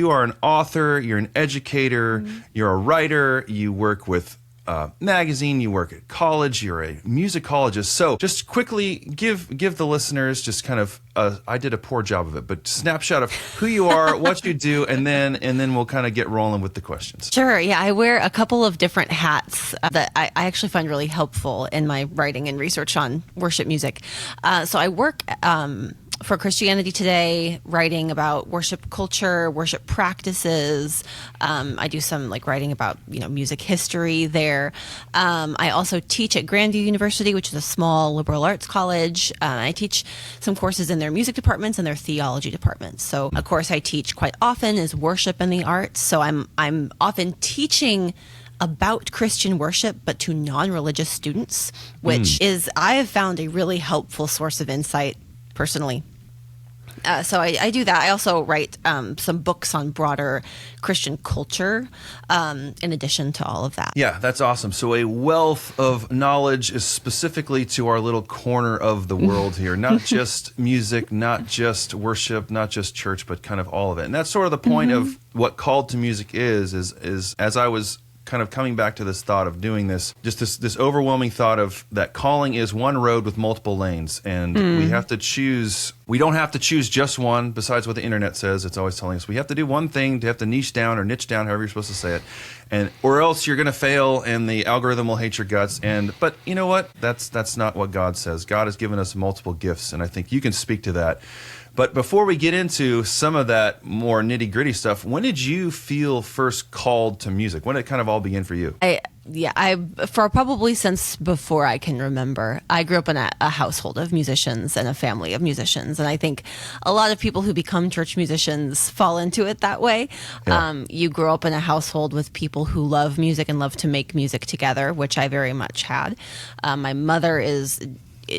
You are an author, you're an educator, you're a writer, you work with magazine, you work at college, you're a musicologist. So just quickly give the listeners just kind of I did a poor job of it, but snapshot of who you are, what you do, and then we'll kind of get rolling with the questions. Sure. Yeah, I wear a couple of different hats that I actually find really helpful in my writing and research on worship music. So I work for Christianity Today, writing about worship culture, worship practices. I do some writing about music history there. I also teach at Grandview University, which is a small liberal arts college. I teach some courses in their music departments and their theology departments. So a course I teach quite often is worship and the arts. So I'm often teaching about Christian worship, but to non-religious students, which I have found a really helpful source of insight personally. So I do that. I also write some books on broader Christian culture in addition to all of that. Yeah, that's awesome. So a wealth of knowledge is specifically to our little corner of the world here. Not just music, not just worship, not just church, but kind of all of it. And that's sort of the point of what Called to Music is as I was kind of coming back to this thought of doing this, just this overwhelming thought of that calling is one road with multiple lanes, and we have to choose. We don't have to choose just one, besides what the internet says. It's always telling us we have to do one thing, to have to niche down, however you're supposed to say it, or else you're going to fail, and the algorithm will hate your guts. But you know what? That's not what God says. God has given us multiple gifts, and I think you can speak to that. But before we get into some of that more nitty-gritty stuff, when did you feel first called to music? When did it kind of all begin for you? For probably since before I can remember. I grew up in a household of musicians and a family of musicians, and I think a lot of people who become church musicians fall into it that way. Yeah. You grow up in a household with people who love music and love to make music together, which I very much had. My mother is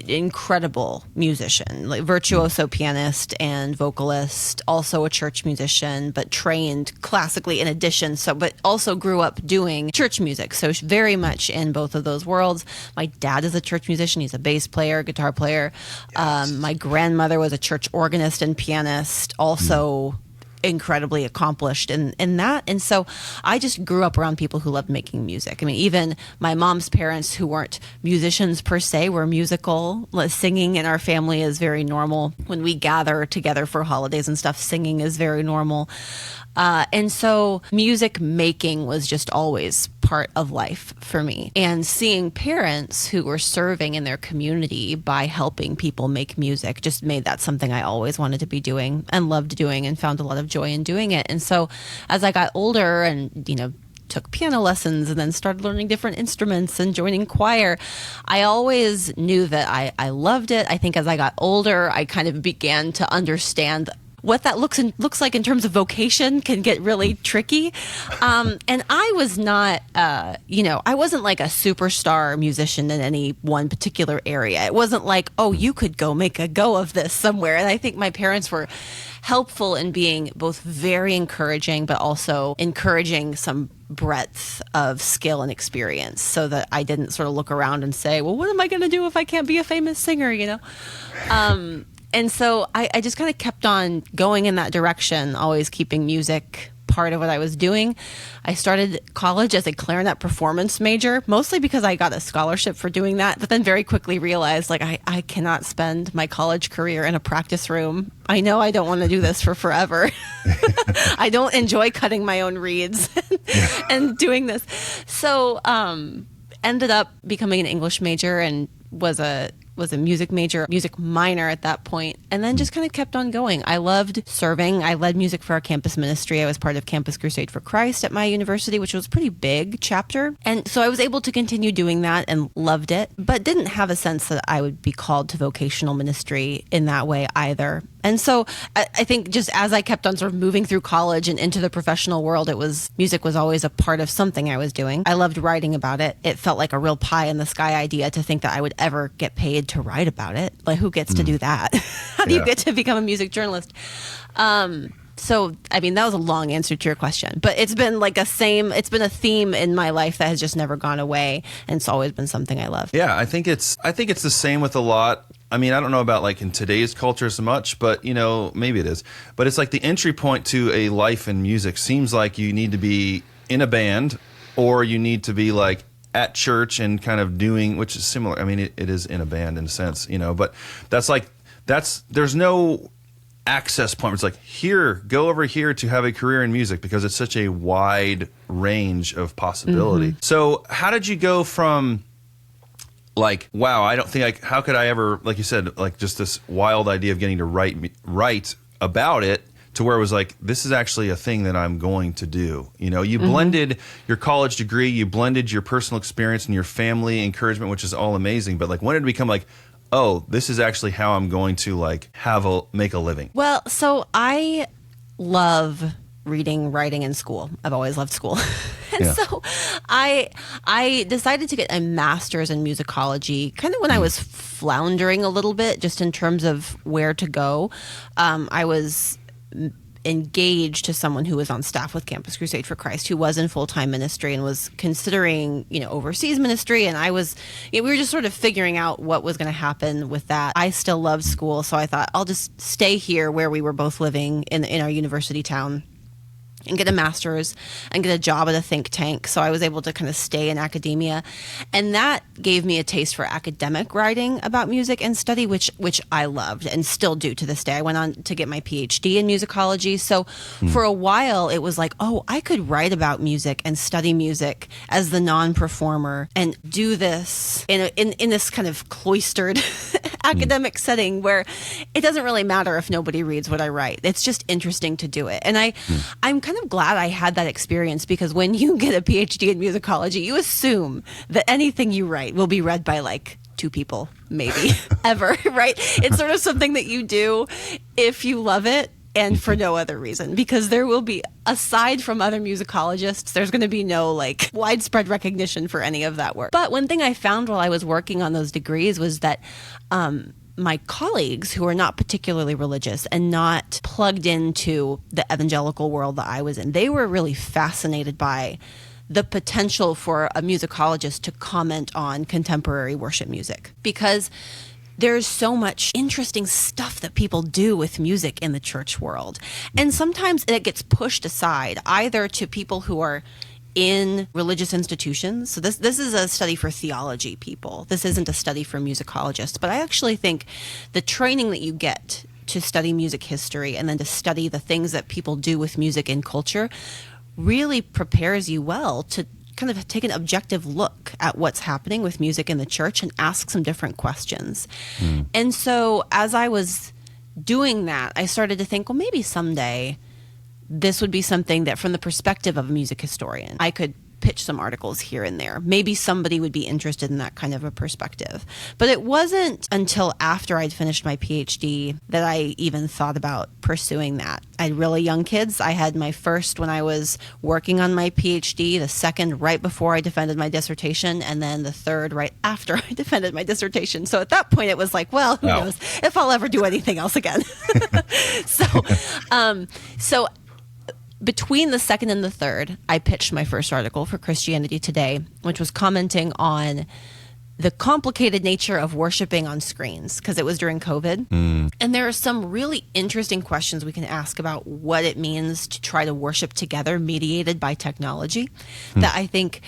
incredible musician, virtuoso pianist and vocalist, also a church musician, but trained classically in addition. But also grew up doing church music. So very much in both of those worlds. My dad is a church musician. He's a bass player, guitar player. Yes. My grandmother was a church organist and pianist, also incredibly accomplished in that. And so I just grew up around people who loved making music. I mean, even my mom's parents, who weren't musicians per se, were musical. Singing in our family is very normal. When we gather together for holidays and stuff, singing is very normal. And so music making was just always part of life for me. And seeing parents who were serving in their community by helping people make music just made that something I always wanted to be doing and loved doing and found a lot of joy in doing it. And so as I got older and, took piano lessons and then started learning different instruments and joining choir, I always knew that I loved it. I think as I got older, I kind of began to understand what that looks like in terms of vocation can get really tricky. And I was not, I wasn't like a superstar musician in any one particular area. It wasn't like, oh, you could go make a go of this somewhere. And I think my parents were helpful in being both very encouraging, but also encouraging some breadth of skill and experience, so that I didn't sort of look around and say, well, what am I going to do if I can't be a famous singer, And so I just kind of kept on going in that direction, always keeping music part of what I was doing. I started college as a clarinet performance major, mostly because I got a scholarship for doing that, but then very quickly realized I cannot spend my college career in a practice room. I know I don't want to do this for forever. I don't enjoy cutting my own reeds and doing this. So ended up becoming an English major and was a music major, music minor at that point, and then just kind of kept on going. I loved serving. I led music for our campus ministry. I was part of Campus Crusade for Christ at my university, which was a pretty big chapter. And so I was able to continue doing that and loved it, but didn't have a sense that I would be called to vocational ministry in that way either. And so I think just as I kept on sort of moving through college and into the professional world, music was always a part of something I was doing. I loved writing about it. It felt like a real pie in the sky idea to think that I would ever get paid to write about it. Like, who gets to do that? How do you get to become a music journalist? So, I mean, that was a long answer to your question, but it's been it's been a theme in my life that has just never gone away. And it's always been something I love. Yeah, I think it's the same with a lot I mean, I don't know about like in today's culture so much, but maybe it is. But it's like the entry point to a life in music seems like you need to be in a band, or you need to be like at church and kind of doing, which is similar. I mean, it is in a band in a sense, but there's no access point. It's like, go over here to have a career in music, because it's such a wide range of possibility. So how did you go from like, wow, how could I ever, like you said, like just this wild idea of getting to write about it, to where it was like, this is actually a thing that I'm going to do. You blended your college degree, you blended your personal experience and your family encouragement, which is all amazing. But like, when did it become like, oh, this is actually how I'm going to like make a living? Well, so I love reading, writing in school. I've always loved school. So I decided to get a master's in musicology kind of when I was floundering a little bit, just in terms of where to go. I was engaged to someone who was on staff with Campus Crusade for Christ, who was in full-time ministry and was considering, overseas ministry. And we were just sort of figuring out what was going to happen with that. I still loved school, so I thought I'll just stay here where we were both living in our university town, and get a master's and get a job at a think tank. So I was able to kind of stay in academia. And that gave me a taste for academic writing about music and study, which I loved and still do to this day. I went on to get my PhD in musicology. So for a while, it was like, oh, I could write about music and study music as the non-performer and do this in this kind of cloistered academic setting where it doesn't really matter if nobody reads what I write. It's just interesting to do it. And I'm kind of glad I had that experience, because when you get a PhD in musicology, you assume that anything you write will be read by like 2 people, maybe ever, right? It's sort of something that you do if you love it and for no other reason, because there will be, aside from other musicologists, there's going to be no like widespread recognition for any of that work. But one thing I found while I was working on those degrees was that my colleagues who are not particularly religious and not plugged into the evangelical world that I was in, they were really fascinated by the potential for a musicologist to comment on contemporary worship music, because there's so much interesting stuff that people do with music in the church world. And sometimes it gets pushed aside, either to people who are in religious institutions. So this is a study for theology people. This isn't a study for musicologists. But I actually think the training that you get to study music history and then to study the things that people do with music in culture really prepares you well to kind of take an objective look at what's happening with music in the church and ask some different questions. And so as I was doing that, I started to think, well, maybe someday this would be something that, from the perspective of a music historian, I could pitch some articles here and there. Maybe somebody would be interested in that kind of a perspective. But it wasn't until after I'd finished my PhD that I even thought about pursuing that. I had really young kids. I had my first when I was working on my PhD, the second right before I defended my dissertation, and then the third right after I defended my dissertation. So at that point, it was like, well, who knows if I'll ever do anything else again. So between the second and the third, I pitched my first article for Christianity Today, which was commenting on the complicated nature of worshiping on screens, because it was during COVID. And there are some really interesting questions we can ask about what it means to try to worship together, mediated by technology, that I think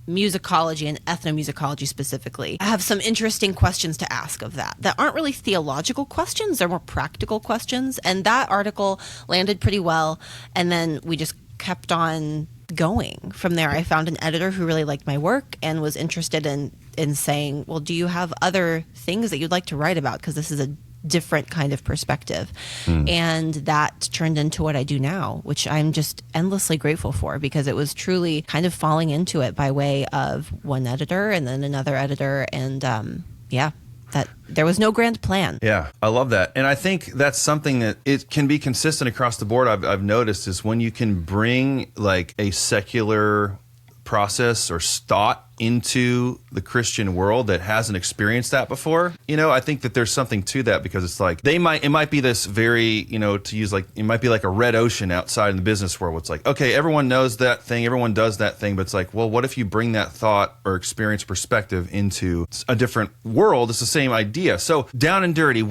musicology and ethnomusicology specifically have some interesting questions to ask of that aren't really theological questions. They're more practical questions. And that article landed pretty well. And then we just kept on going from there. I found an editor who really liked my work and was interested in saying, well, do you have other things that you'd like to write about? Because this is a different kind of perspective. And that turned into what I do now, which I'm just endlessly grateful for, because it was truly kind of falling into it by way of one editor and then another editor. And that there was no grand plan. Yeah, I love that. And I think that's something that it can be consistent across the board. I've noticed is when you can bring like a secular process or thought into the Christian world that hasn't experienced that before, I think that there's something to that, because it's like it might be this very, to use like, it might be like a red ocean outside in the business world. It's like, okay, everyone knows that thing, everyone does that thing, but it's like, well, what if you bring that thought or experience perspective into a different world? It's the same idea. So down and dirty,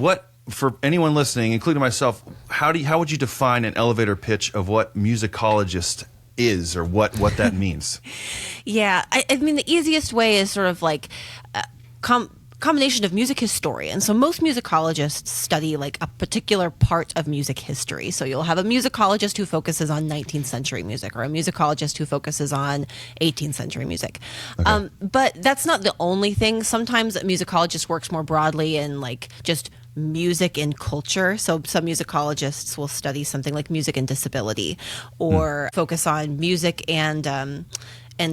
for anyone listening, including myself, how would you define an elevator pitch of what musicologist is, or what that means? Yeah, I mean, the easiest way is sort of like combination of music historian. So most musicologists study like a particular part of music history. So you'll have a musicologist who focuses on 19th century music, or a musicologist who focuses on 18th century music. Okay. But that's not the only thing. Sometimes a musicologist works more broadly in like just music and culture. So some musicologists will study something like music and disability, or focus on music and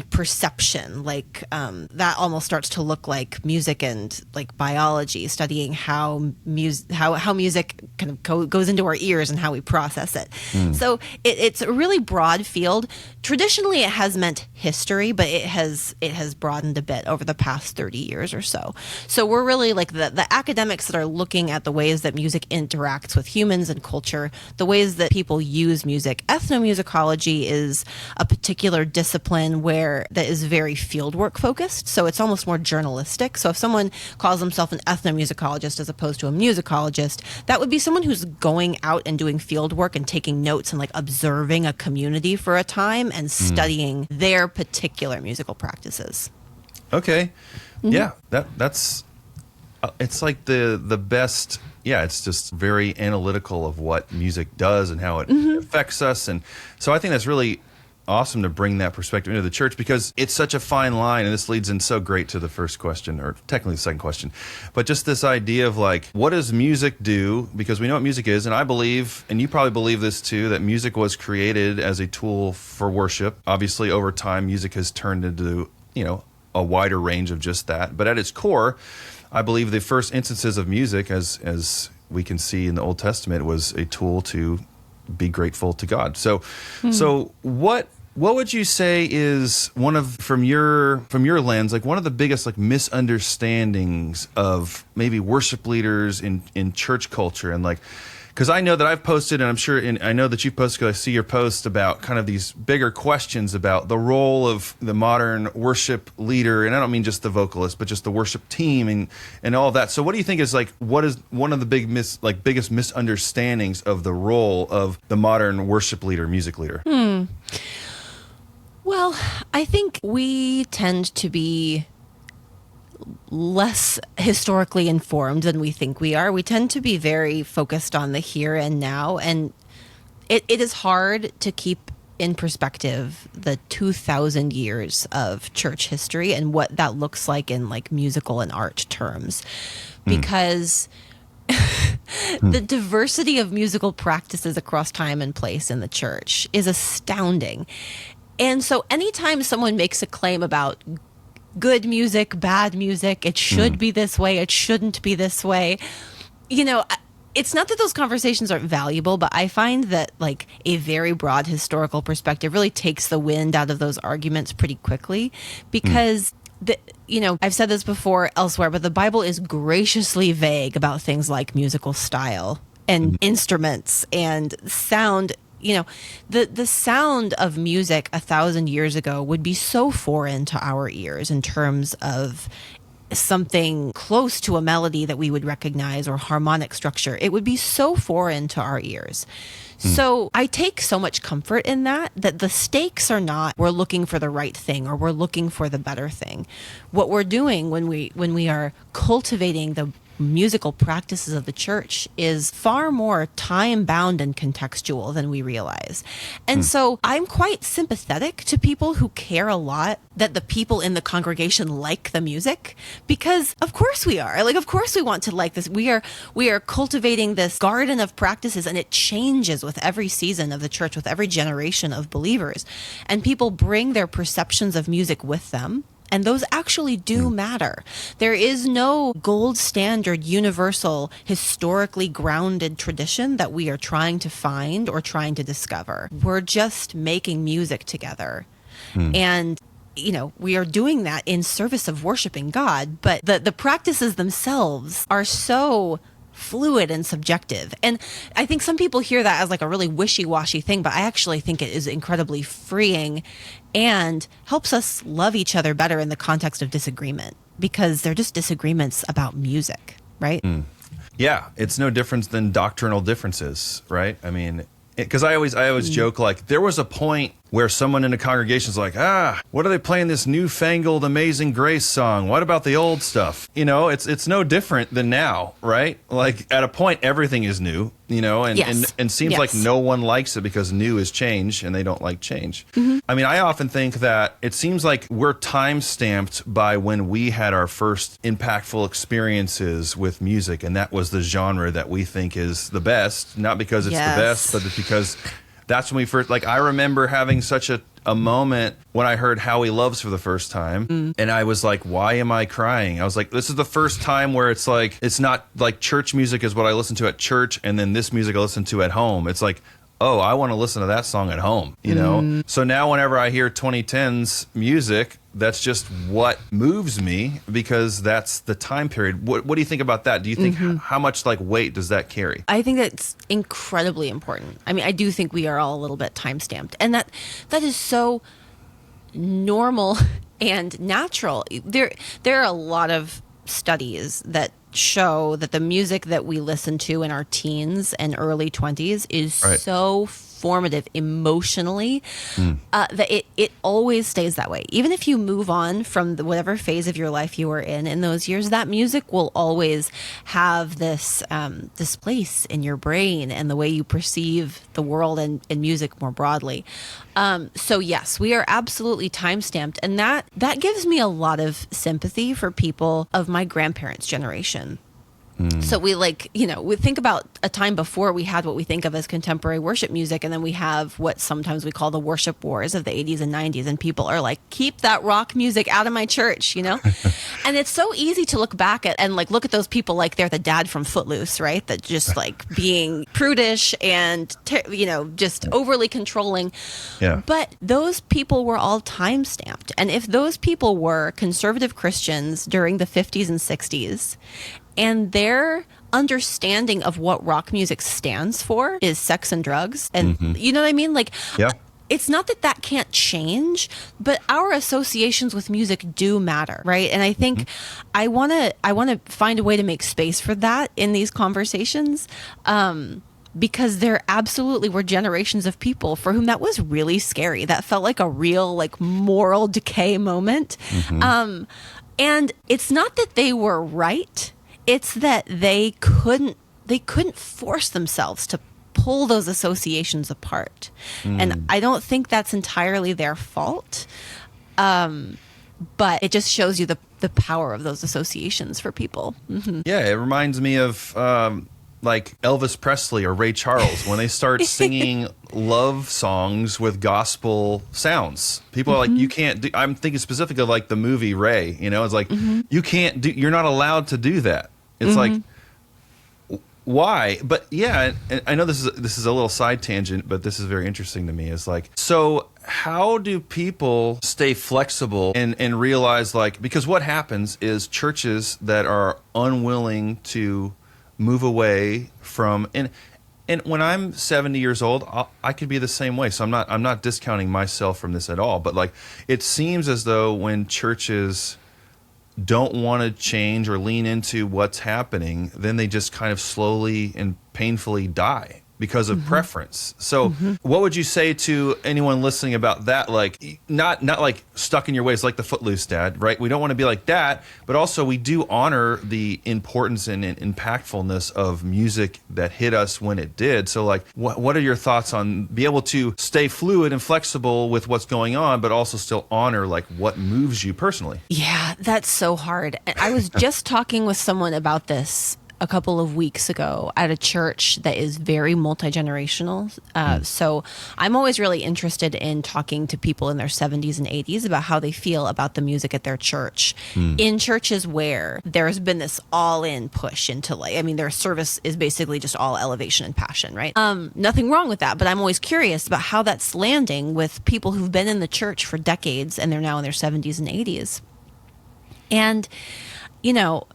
perception, like that almost starts to look like music and like biology, studying how music kind of goes into our ears and how we process it. So it's a really broad field. Traditionally, it has meant history, but it has broadened a bit over the past 30 years or so. So we're really like the academics that are looking at the ways that music interacts with humans and culture, the ways that people use music. Ethnomusicology is a particular discipline that is very fieldwork focused, so it's almost more journalistic. So if someone calls themselves an ethnomusicologist as opposed to a musicologist, that would be someone who's going out and doing fieldwork and taking notes and like observing a community for a time and studying their particular musical practices. Okay. Yeah, that's it's like the best. Yeah, it's just very analytical of what music does and how it affects us, and so I think that's really awesome to bring that perspective into the church, because it's such a fine line, and this leads in so great to the first question, or technically the second question, but just this idea of like, what does music do? Because we know what music is, and I believe, and you probably believe this too, that music was created as a tool for worship. Obviously, over time, music has turned into, a wider range of just that, but at its core, I believe the first instances of music, as we can see in the Old Testament, was a tool to be grateful to God. So what would you say is from your lens, like one of the biggest like misunderstandings of maybe worship leaders in church culture? And like, because I know that I've posted, and I'm sure, and I know that you've posted, because I see your posts about kind of these bigger questions about the role of the modern worship leader, and I don't mean just the vocalist, but just the worship team and all of that. So what do you think is like, what is one of the biggest misunderstandings of the role of the modern worship leader, music leader? Well, I think we tend to be less historically informed than we think we are. We tend to be very focused on the here and now, and it is hard to keep in perspective the 2,000 years of church history and what that looks like in like musical and art terms, because the diversity of musical practices across time and place in the church is astounding. And so anytime someone makes a claim about good music, bad music, it should be this way, it shouldn't be this way, it's not that those conversations aren't valuable, but I find that like a very broad historical perspective really takes the wind out of those arguments pretty quickly, because I've said this before elsewhere, but the Bible is graciously vague about things like musical style and instruments and sound. The sound of music 1,000 years ago would be so foreign to our ears in terms of something close to a melody that we would recognize or harmonic structure. It would be so foreign to our ears. So I take so much comfort in that the stakes are not we're looking for the right thing or we're looking for the better thing. What we're doing when we are cultivating the musical practices of the church is far more time-bound and contextual than we realize. And so I'm quite sympathetic to people who care a lot that the people in the congregation like the music, because of course we are. Like, of course we want to like this. We are cultivating this garden of practices, and it changes with every season of the church, with every generation of believers. And people bring their perceptions of music with them. And those actually do matter. There is no gold standard, universal, historically grounded tradition that we are trying to find or trying to discover. We're just making music together. And we are doing that in service of worshiping God, but the practices themselves are so fluid and subjective. And I think some people hear that as like a really wishy-washy thing, but I actually think it is incredibly freeing and helps us love each other better in the context of disagreement, because they're just disagreements about music, right? Yeah, it's no different than doctrinal differences, right? I mean, because I always joke, like, there was a point where someone in a congregation is like, what are they playing this newfangled Amazing Grace song? What about the old stuff? It's no different than now, right? Like, at a point, everything is new, and seems like no one likes it because new is change and they don't like change. I mean, I often think that it seems like we're time stamped by when we had our first impactful experiences with music, and that was the genre that we think is the best, not because it's the best, but it's because that's when we first, like, I remember having such a moment when I heard How He Loves for the first time, and I was like, why am I crying? I was like, this is the first time where it's like, it's not like church music is what I listen to at church, and then this music I listen to at home. It's like, oh, I want to listen to that song at home, So now whenever I hear 2010s music, that's just what moves me, because that's the time period. What do you think about that? Do you think how much like weight does that carry? I think that's incredibly important. I mean, I do think we are all a little bit time stamped, and that is so normal and natural. There are a lot of studies that show that the music that we listen to in our teens and early 20s is so formative emotionally that it always stays that way. Even if you move on from whatever phase of your life you were in those years, that music will always have this this place in your brain and the way you perceive the world and music more broadly. So yes, we are absolutely time stamped, and that gives me a lot of sympathy for people of my grandparents' generation. So we we think about a time before we had what we think of as contemporary worship music, and then we have what sometimes we call the worship wars of the 80s and 90s, and people are like, keep that rock music out of my church, And it's so easy to look back at and like look at those people like they're the dad from Footloose, right? That just like being prudish and just overly controlling. Yeah. But those people were all time stamped, and if those people were conservative Christians during the 50s and 60s, and their understanding of what rock music stands for is sex and drugs. And you know what I mean? Like, it's not that can't change, but our associations with music do matter, right? And I think I want to find a way to make space for that in these conversations. Because there absolutely were generations of people for whom that was really scary. That felt like a real like moral decay moment. And it's not that they were right. It's that they couldn't force themselves to pull those associations apart. And I don't think that's entirely their fault. But it just shows you the power of those associations for people. Yeah, it reminds me of like Elvis Presley or Ray Charles when they start singing love songs with gospel sounds. People are like, you can't do, I'm thinking specifically of like the movie Ray, it's like, you're not allowed to do that. It's like, why? But yeah, and I know this is a little side tangent, but this is very interesting to me. It's like, so how do people stay flexible and realize, like, because what happens is churches that are unwilling to move away from, and when I'm 70 years old, I could be the same way. So I'm not discounting myself from this at all. But like, it seems as though when churches don't want to change or lean into what's happening, then they just kind of slowly and painfully die because of preference. So what would you say to anyone listening about that? Like, not like stuck in your ways like the Footloose dad, right? We don't want to be like that, but also we do honor the importance and impactfulness of music that hit us when it did. So like, what are your thoughts on be able to stay fluid and flexible with what's going on, but also still honor like what moves you personally? Yeah, that's so hard. I was just talking with someone about this a couple of weeks ago at a church that is very multi-generational. So I'm always really interested in talking to people in their 70s and 80s about how they feel about the music at their church. In churches where there's been this all-in push into, like, I mean, their service is basically just all elevation and passion, right? Nothing wrong with that, but I'm always curious about how that's landing with people who've been in the church for decades and they're now in their 70s and 80s. And, you know,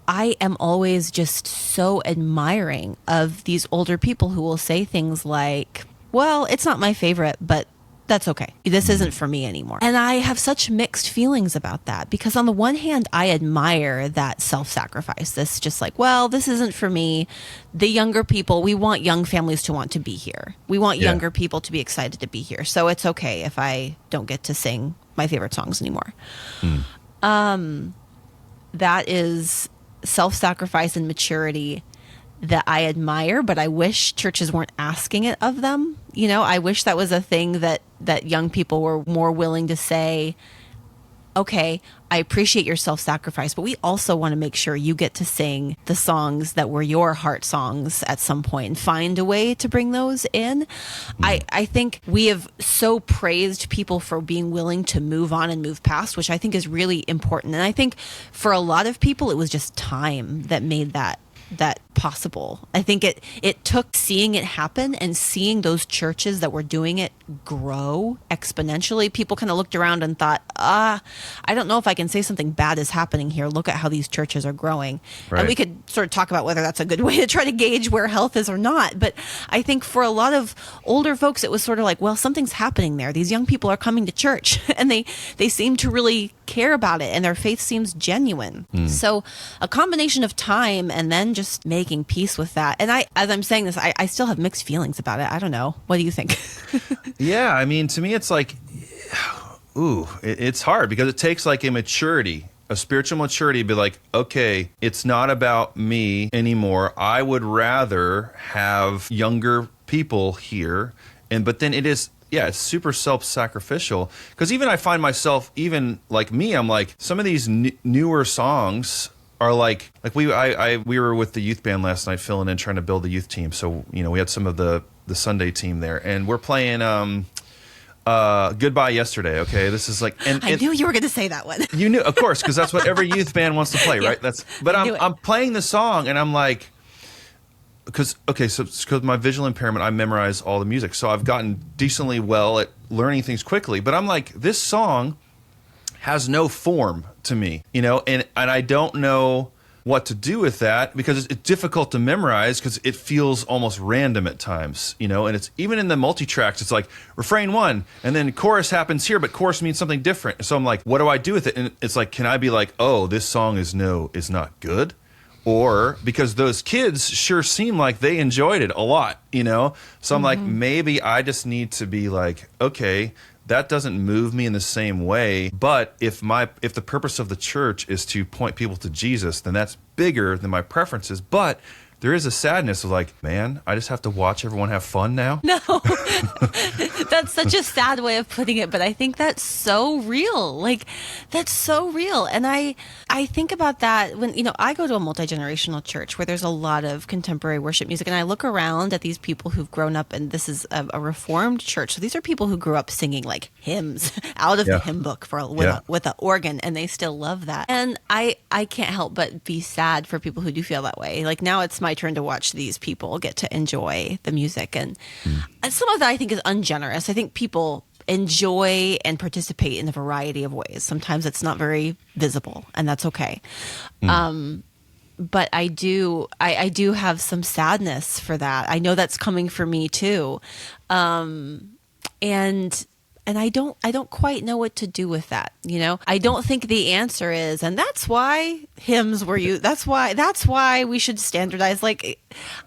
I am always just so admiring of these older people who will say things like, well, it's not my favorite, but that's okay. This isn't for me anymore. And I have such mixed feelings about that, because on the one hand, I admire that self-sacrifice. This just like, well, this isn't for me. The younger people, we want young families to want to be here. We want younger people to be excited to be here. So it's okay if I don't get to sing my favorite songs anymore. That is self-sacrifice and maturity that I admire, but I wish churches weren't asking it of them. You know, I wish that was a thing that young people were more willing to say, okay, I appreciate your self-sacrifice, but we also want to make sure you get to sing the songs that were your heart songs at some point and find a way to bring those in. I think we have so praised people for being willing to move on and move past, which I think is really important. And I think for a lot of people, it was just time that made that possible. I think it took seeing it happen and seeing those churches that were doing it grow exponentially. People kind of looked around and thought, I don't know if I can say something bad is happening here. Look at how these churches are growing. Right. And we could sort of talk about whether that's a good way to try to gauge where health is or not. But I think for a lot of older folks, it was sort of like, well, something's happening there. These young people are coming to church and they seem to really care about it and their faith seems genuine. So a combination of time and then just making peace with that. And as I'm saying this, I still have mixed feelings about it. I don't know. What do you think? Yeah, I mean, to me, it's like, it's hard because it takes like a spiritual maturity to be like, okay, it's not about me anymore. I would rather have younger people here. But then it is, it's super self-sacrificial, because even I find myself, even like me, I'm like, some of these newer songs are like we were with the youth band last night filling in, trying to build the youth team. So, you know, we had some of the Sunday team there, and we're playing Goodbye Yesterday. Okay, this is like, and I knew you were going to say that one. You knew, of course, because that's what every youth band wants to play, right? But I'm playing the song, and I'm like, because my visual impairment, I memorize all the music, so I've gotten decently well at learning things quickly. But I'm like, this song has no form to me, you know, and I don't know what to do with that, because it's difficult to memorize because it feels almost random at times, you know. And it's even in the multi-tracks, it's like refrain 1 and then chorus happens here, but chorus means something different. So I'm like, what do I do with it? And it's like, can I be like, oh, this song is not good? Or because those kids sure seem like they enjoyed it a lot, you know? So I'm like, maybe I just need to be like, okay, that doesn't move me in the same way. But if the purpose of the church is to point people to Jesus, then that's bigger than my preferences. But there is a sadness of like, man, I just have to watch everyone have fun now. No, that's such a sad way of putting it, but I think that's so real. Like, that's so real. And I think about that when, you know, I go to a multi-generational church where there's a lot of contemporary worship music, and I look around at these people who've grown up, and this is a Reformed church. So these are people who grew up singing like hymns out of the hymn book with an organ, and they still love that. And I can't help but be sad for people who do feel that way. Like, now it's my turn to watch these people get to enjoy the music. And some of that I think is ungenerous. I think people enjoy and participate in a variety of ways. Sometimes it's not very visible, and that's okay. But I do have some sadness for that. I know that's coming for me too. And I don't quite know what to do with that. You know, I don't think the answer is, and that's why hymns were used. That's why we should standardize. Like,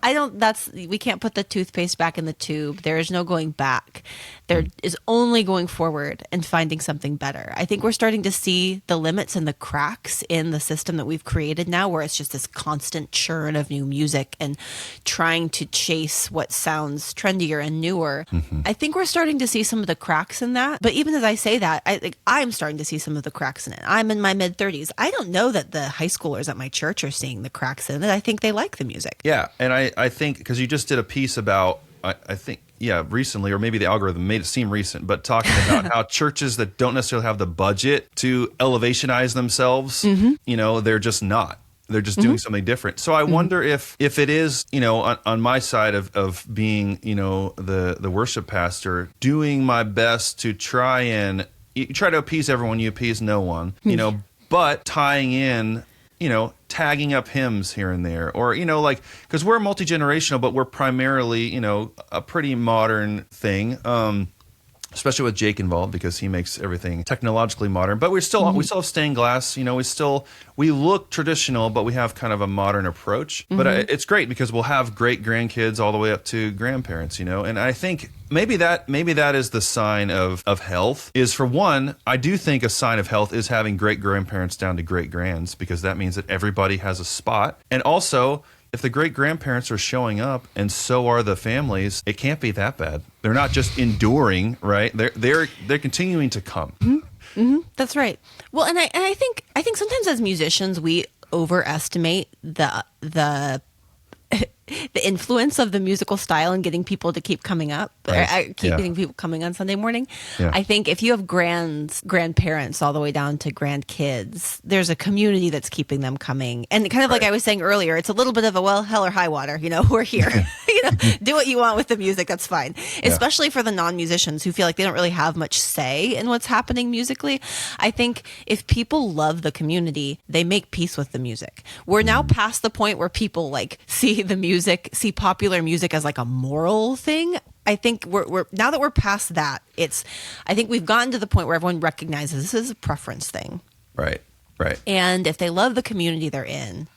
we can't put the toothpaste back in the tube. There is no going back. there is only going forward and finding something better. I think we're starting to see the limits and the cracks in the system that we've created now, where it's just this constant churn of new music and trying to chase what sounds trendier and newer. I think we're starting to see some of the cracks in that. But even as I say that, I'm starting to see some of the cracks in it. I'm in my mid-30s. I don't know that the high schoolers at my church are seeing the cracks in it. I think they like the music. Yeah, and I think, because you just did a piece about, I think, recently, or maybe the algorithm made it seem recent, but talking about how churches that don't necessarily have the budget to elevationize themselves, they're just not. They're just doing something different. So I wonder if it is, on my side of being, the worship pastor, doing my best to try to appease everyone, you appease no one, but tying in, tagging up hymns here and there, or, because we're multi-generational, but we're primarily, a pretty modern thing. Especially with Jake involved, because he makes everything technologically modern. But we still have stained glass. We look traditional, but we have kind of a modern approach. But it's great because we'll have great grandkids all the way up to grandparents. And I think maybe that is the sign of health. Is, for one, I do think a sign of health is having great grandparents down to great grands, because that means that everybody has a spot. And also, if the great-grandparents are showing up and so are the families, it can't be that bad. They're not just enduring, right? They're continuing to come. That's right. Well, and I think sometimes as musicians we overestimate the influence of the musical style and getting people to keep coming up, getting people coming on Sunday morning. Yeah. I think if you have grandparents all the way down to grandkids, there's a community that's keeping them coming. And kind of like I was saying earlier, it's a little bit of a, hell or high water, we're here. Do what you want with the music, that's fine. Especially for the non-musicians who feel like they don't really have much say in what's happening musically. I think if people love the community, they make peace with the music. We're now past the point where people see popular music as like a moral thing. I think we're now that we're past that, I think we've gotten to the point where everyone recognizes this is a preference thing. Right. And if they love the community they're in,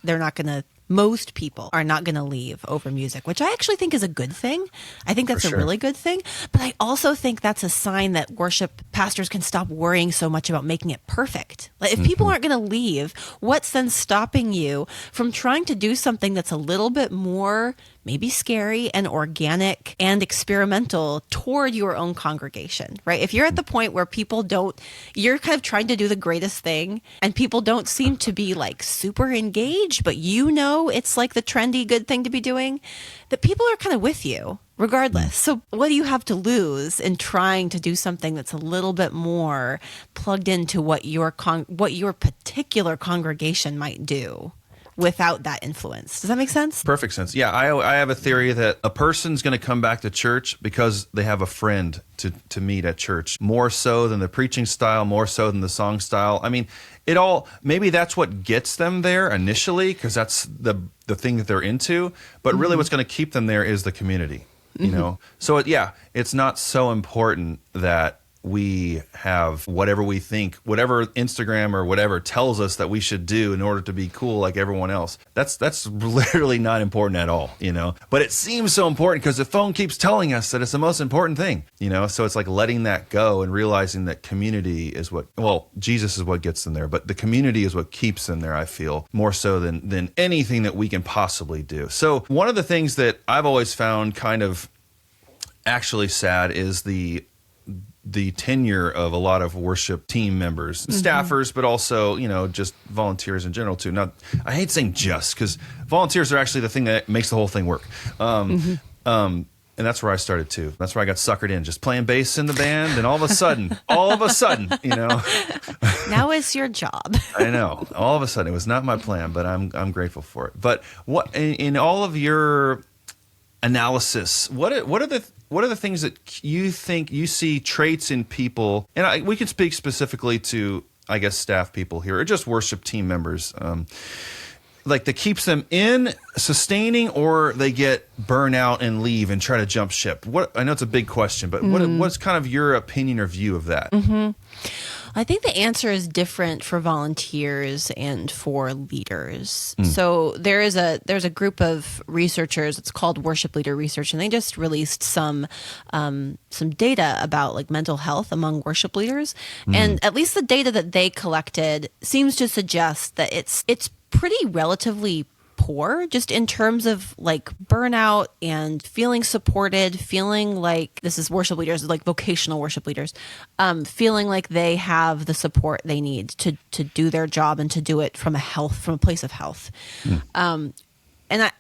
most people are not going to leave over music, which I actually think is a good thing. I think that's a really good thing. But I also think that's a sign that worship pastors can stop worrying so much about making it perfect. Like, if people aren't going to leave, what's then stopping you from trying to do something that's a little bit more maybe scary and organic and experimental toward your own congregation, right? If you're at the point where you're kind of trying to do the greatest thing and people don't seem to be like super engaged, but it's like the trendy good thing to be doing, that people are kind of with you regardless. So what do you have to lose in trying to do something that's a little bit more plugged into what your particular congregation might do without that influence? Does that make sense? Perfect sense. Yeah, I have a theory that a person's going to come back to church because they have a friend to meet at church, more so than the preaching style, more so than the song style. I mean, maybe that's what gets them there initially, because that's the thing that they're into. But really what's going to keep them there is the community, So it's not so important that we have whatever we think, whatever Instagram or whatever tells us that we should do in order to be cool like everyone else. That's literally not important at all, But it seems so important because the phone keeps telling us that it's the most important thing, So it's like letting that go and realizing that community is Jesus is what gets them there, but the community is what keeps them there, I feel, more so than anything that we can possibly do. So one of the things that I've always found kind of actually sad is the tenure of a lot of worship team members, staffers, but also, just volunteers in general too. Now, I hate saying just, because volunteers are actually the thing that makes the whole thing work. And that's where I started too. That's where I got suckered in, just playing bass in the band, and all of a sudden, now it's your job. I know. All of a sudden, it was not my plan, but I'm grateful for it. But what in all of your analysis, what are the things that you think you see traits in people? And we can speak specifically to, I guess, staff people here, or just worship team members, like that keeps them in sustaining, or they get burn out and leave and try to jump ship. I know it's a big question, but what's kind of your opinion or view of that? I think the answer is different for volunteers and for leaders. So there's a group of researchers. It's called Worship Leader Research, and they just released some data about like mental health among worship leaders. And at least the data that they collected seems to suggest that it's pretty relatively poor, just in terms of like burnout and feeling supported, feeling like, this is worship leaders, like vocational worship leaders, feeling like they have the support they need to do their job and to do it from a place of health. And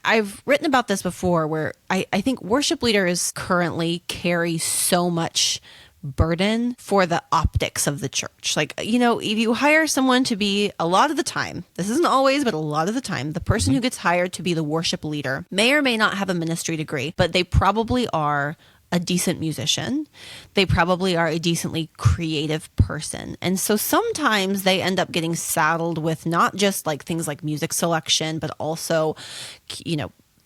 I've written about this before, where I think worship leaders currently carry so much burden for the optics of the church. Like, if you hire someone to be, a lot of the time, this isn't always, but a lot of the time, the person who gets hired to be the worship leader may or may not have a ministry degree, but they probably are a decent musician. They probably are a decently creative person. And so sometimes they end up getting saddled with not just like things like music selection, but also,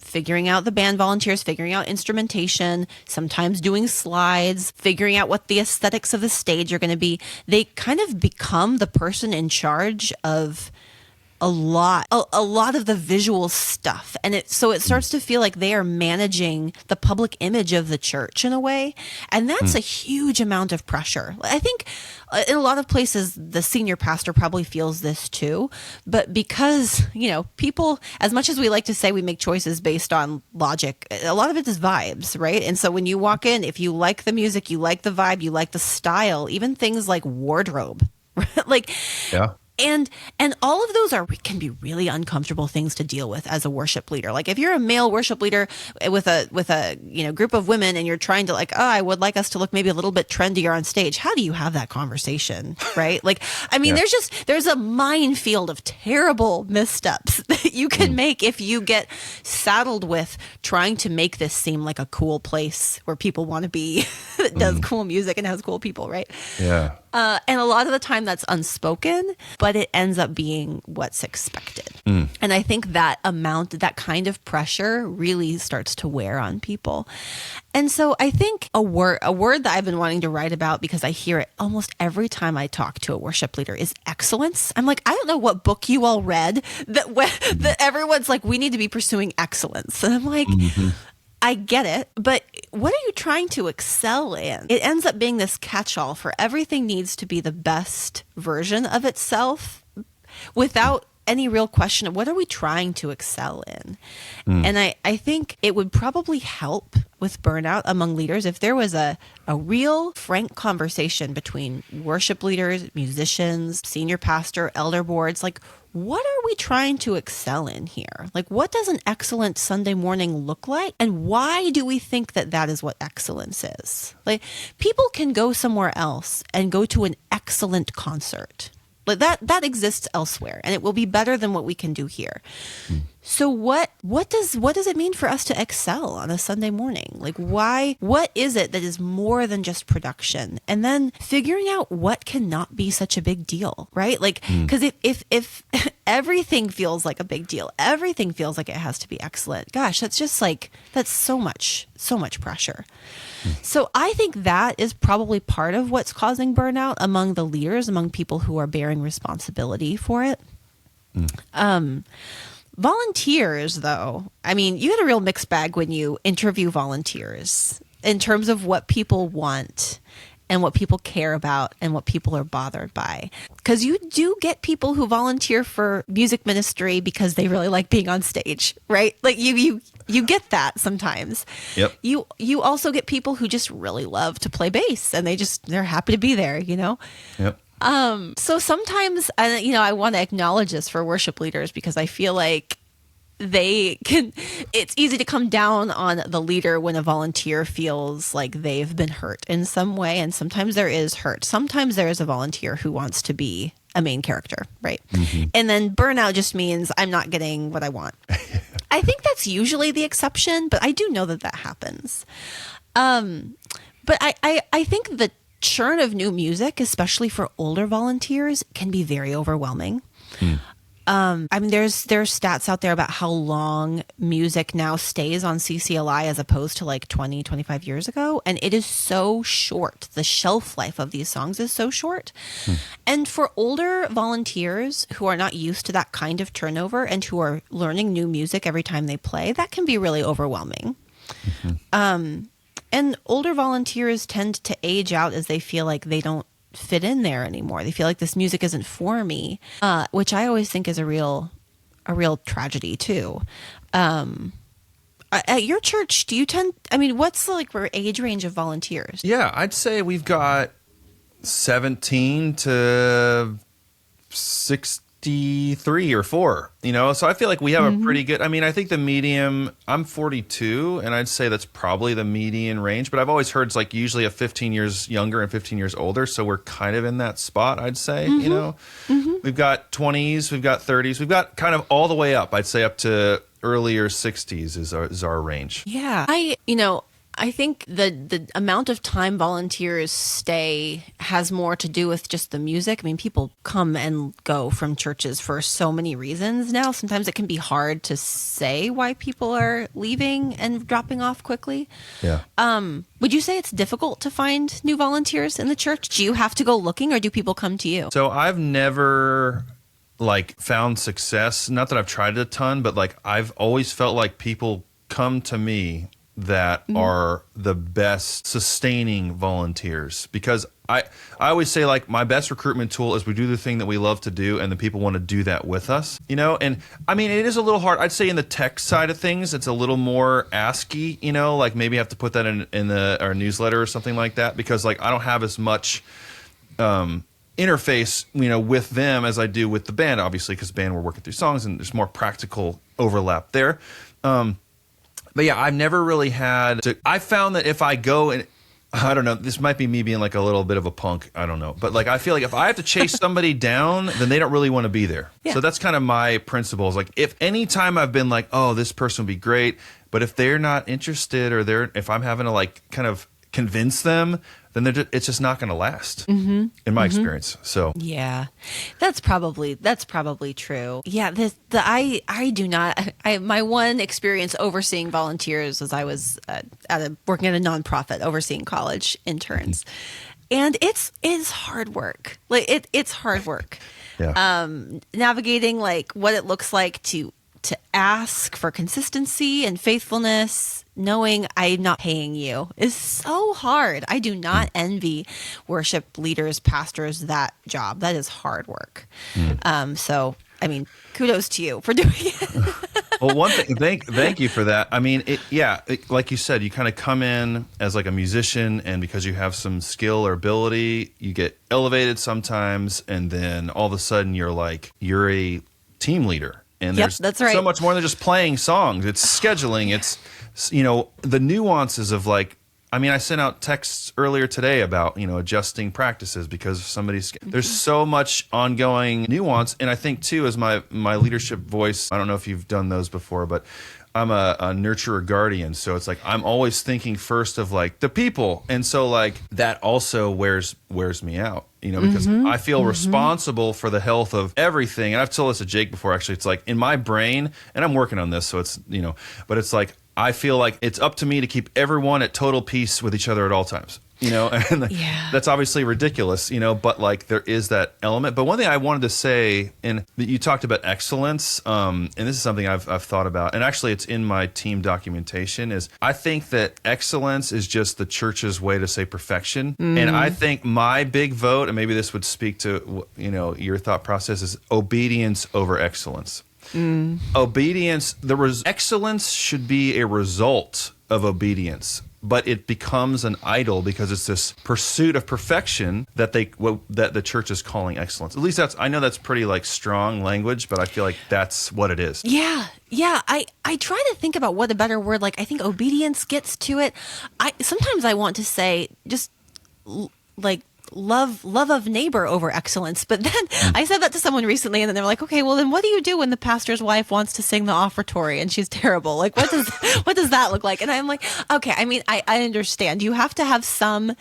figuring out the band volunteers, figuring out instrumentation, sometimes doing slides, figuring out what the aesthetics of the stage are going to be. They kind of become the person in charge of a lot of the visual stuff. And it starts to feel like they are managing the public image of the church in a way. And that's a huge amount of pressure. I think in a lot of places, the senior pastor probably feels this too. But because, people, as much as we like to say we make choices based on logic, a lot of it is vibes, right? And so when you walk in, if you like the music, you like the vibe, you like the style, even things like wardrobe, like, Yeah. And all of those can be really uncomfortable things to deal with as a worship leader. Like if you're a male worship leader with a group of women, and you're trying to like, I would like us to look maybe a little bit trendier on stage. How do you have that conversation, right? Like, I mean, there's a minefield of terrible missteps that you can make if you get saddled with trying to make this seem like a cool place where people want to be, that does cool music and has cool people, right? Yeah. And a lot of the time that's unspoken, but it ends up being what's expected. And I think that kind of pressure really starts to wear on people. And so I think a word that I've been wanting to write about, because I hear it almost every time I talk to a worship leader, is excellence. I'm like, I don't know what book you all read that everyone's like, we need to be pursuing excellence. And I'm like, I get it, but what are you trying to excel in? It ends up being this catch-all for everything needs to be the best version of itself without any real question of what are we trying to excel in? And I think it would probably help with burnout among leaders if there was a real frank conversation between worship leaders, musicians, senior pastor, elder boards, like, what are we trying to excel in here? Like, what does an excellent Sunday morning look like? And why do we think that is what excellence is? Like, people can go somewhere else and go to an excellent concert. Like that exists elsewhere, and it will be better than what we can do here. So what does it mean for us to excel on a Sunday morning? Like, what is it that is more than just production? And then figuring out what cannot be such a big deal, right? Like, because if everything feels like a big deal, everything feels like it has to be excellent. Gosh, that's so much pressure. So I think that is probably part of what's causing burnout among the leaders, among people who are bearing responsibility for it. Volunteers, though, I mean, you get a real mixed bag when you interview volunteers in terms of what people want and what people care about and what people are bothered by. Because you do get people who volunteer for music ministry because they really like being on stage, right? Like you get that sometimes. Yep. You also get people who just really love to play bass, and they're happy to be there, Yep. So sometimes, I want to acknowledge this for worship leaders, because I feel like it's easy to come down on the leader when a volunteer feels like they've been hurt in some way. And sometimes there is hurt. Sometimes there is a volunteer who wants to be a main character, right? And then burnout just means I'm not getting what I want. I think that's usually the exception, but I do know that happens. But I think the churn of new music, especially for older volunteers, can be very overwhelming. I mean, there's stats out there about how long music now stays on CCLI as opposed to like 20, 25 years ago. And it is so short. The shelf life of these songs is so short. And for older volunteers who are not used to that kind of turnover and who are learning new music every time they play, that can be really overwhelming. And older volunteers tend to age out as they feel like they don't fit in there anymore. They feel like this music isn't for me, which I always think is a real tragedy too. At your church, do you what's the age range of volunteers? Yeah, I'd say we've got 17 to 63 or 4, so I feel like we have a pretty good, I think the medium, I'm 42, and I'd say that's probably the median range, but I've always heard it's like usually a 15 years younger and 15 years older, so we're kind of in that spot, I'd say. We've got 20s, we've got 30s, we've got kind of all the way up, I'd say up to earlier 60s is our range. Yeah. I think the amount of time volunteers stay has more to do with just the music. I mean, people come and go from churches for so many reasons now. Sometimes it can be hard to say why people are leaving and dropping off quickly. Yeah. Would you say it's difficult to find new volunteers in the church? Do you have to go looking, or do people come to you? So I've never found success. Not that I've tried it a ton, but I've always felt like people come to me that are the best sustaining volunteers, because I always say my best recruitment tool is we do the thing that we love to do, and the people want to do that with us, and it is a little hard. I'd say in the tech side of things, it's a little more ASCII, maybe have to put that in our newsletter or something like that, because I don't have as much interface, with them as I do with the band, obviously, because band we're working through songs and there's more practical overlap there. But yeah, I've never really had to. I found that if I go and I don't know, this might be me being a little bit of a punk. I don't know. But I feel like if I have to chase somebody down, then they don't really want to be there. Yeah. So that's kind of my principles. If any time I've been oh, this person would be great, but if they're not interested, or if I'm having to kind of convince them, then it's just not going to last, in my experience. So yeah, that's probably true. Yeah, I do not. My one experience overseeing volunteers was I was working at a nonprofit overseeing college interns, and it's hard work. It's hard work. Yeah. Navigating what it looks like to ask for consistency and faithfulness, knowing I'm not paying you, is so hard. I do not envy worship leaders, pastors, that job. That is hard work. So, kudos to you for doing it. Well, one thing, thank you for that. Like you said, you kind of come in as a musician, and because you have some skill or ability, you get elevated sometimes, and then all of a sudden you're a team leader. And there's that's right. so much more than just playing songs. It's scheduling. It's, the nuances of I sent out texts earlier today about, adjusting practices because somebody's, there's so much ongoing nuance. And I think too, as my leadership voice, I don't know if you've done those before, but I'm a nurturer guardian. So it's I'm always thinking first of the people. And so that also wears me out, because I feel responsible for the health of everything. And I've told this to Jake before, actually. It's in my brain, and I'm working on this. So it's, but it's I feel like it's up to me to keep everyone at total peace with each other at all times. And that's obviously ridiculous, but there is that element. But one thing I wanted to say, and you talked about excellence, and this is something I've thought about, and actually it's in my team documentation, is I think that excellence is just the church's way to say perfection. And I think my big vote, and maybe this would speak to, your thought process, is obedience over excellence. Obedience, excellence should be a result of obedience, but it becomes an idol because it's this pursuit of perfection that that the church is calling excellence. At least I know that's pretty strong language, but I feel like that's what it is. Yeah. I try to think about what a better word. I think obedience gets to it. Sometimes I want to say just love of neighbor over excellence. But then I said that to someone recently, and then they were like, okay, well then what do you do when the pastor's wife wants to sing the offertory and she's terrible? What does that look like? And I'm like, okay, I understand. You have to have some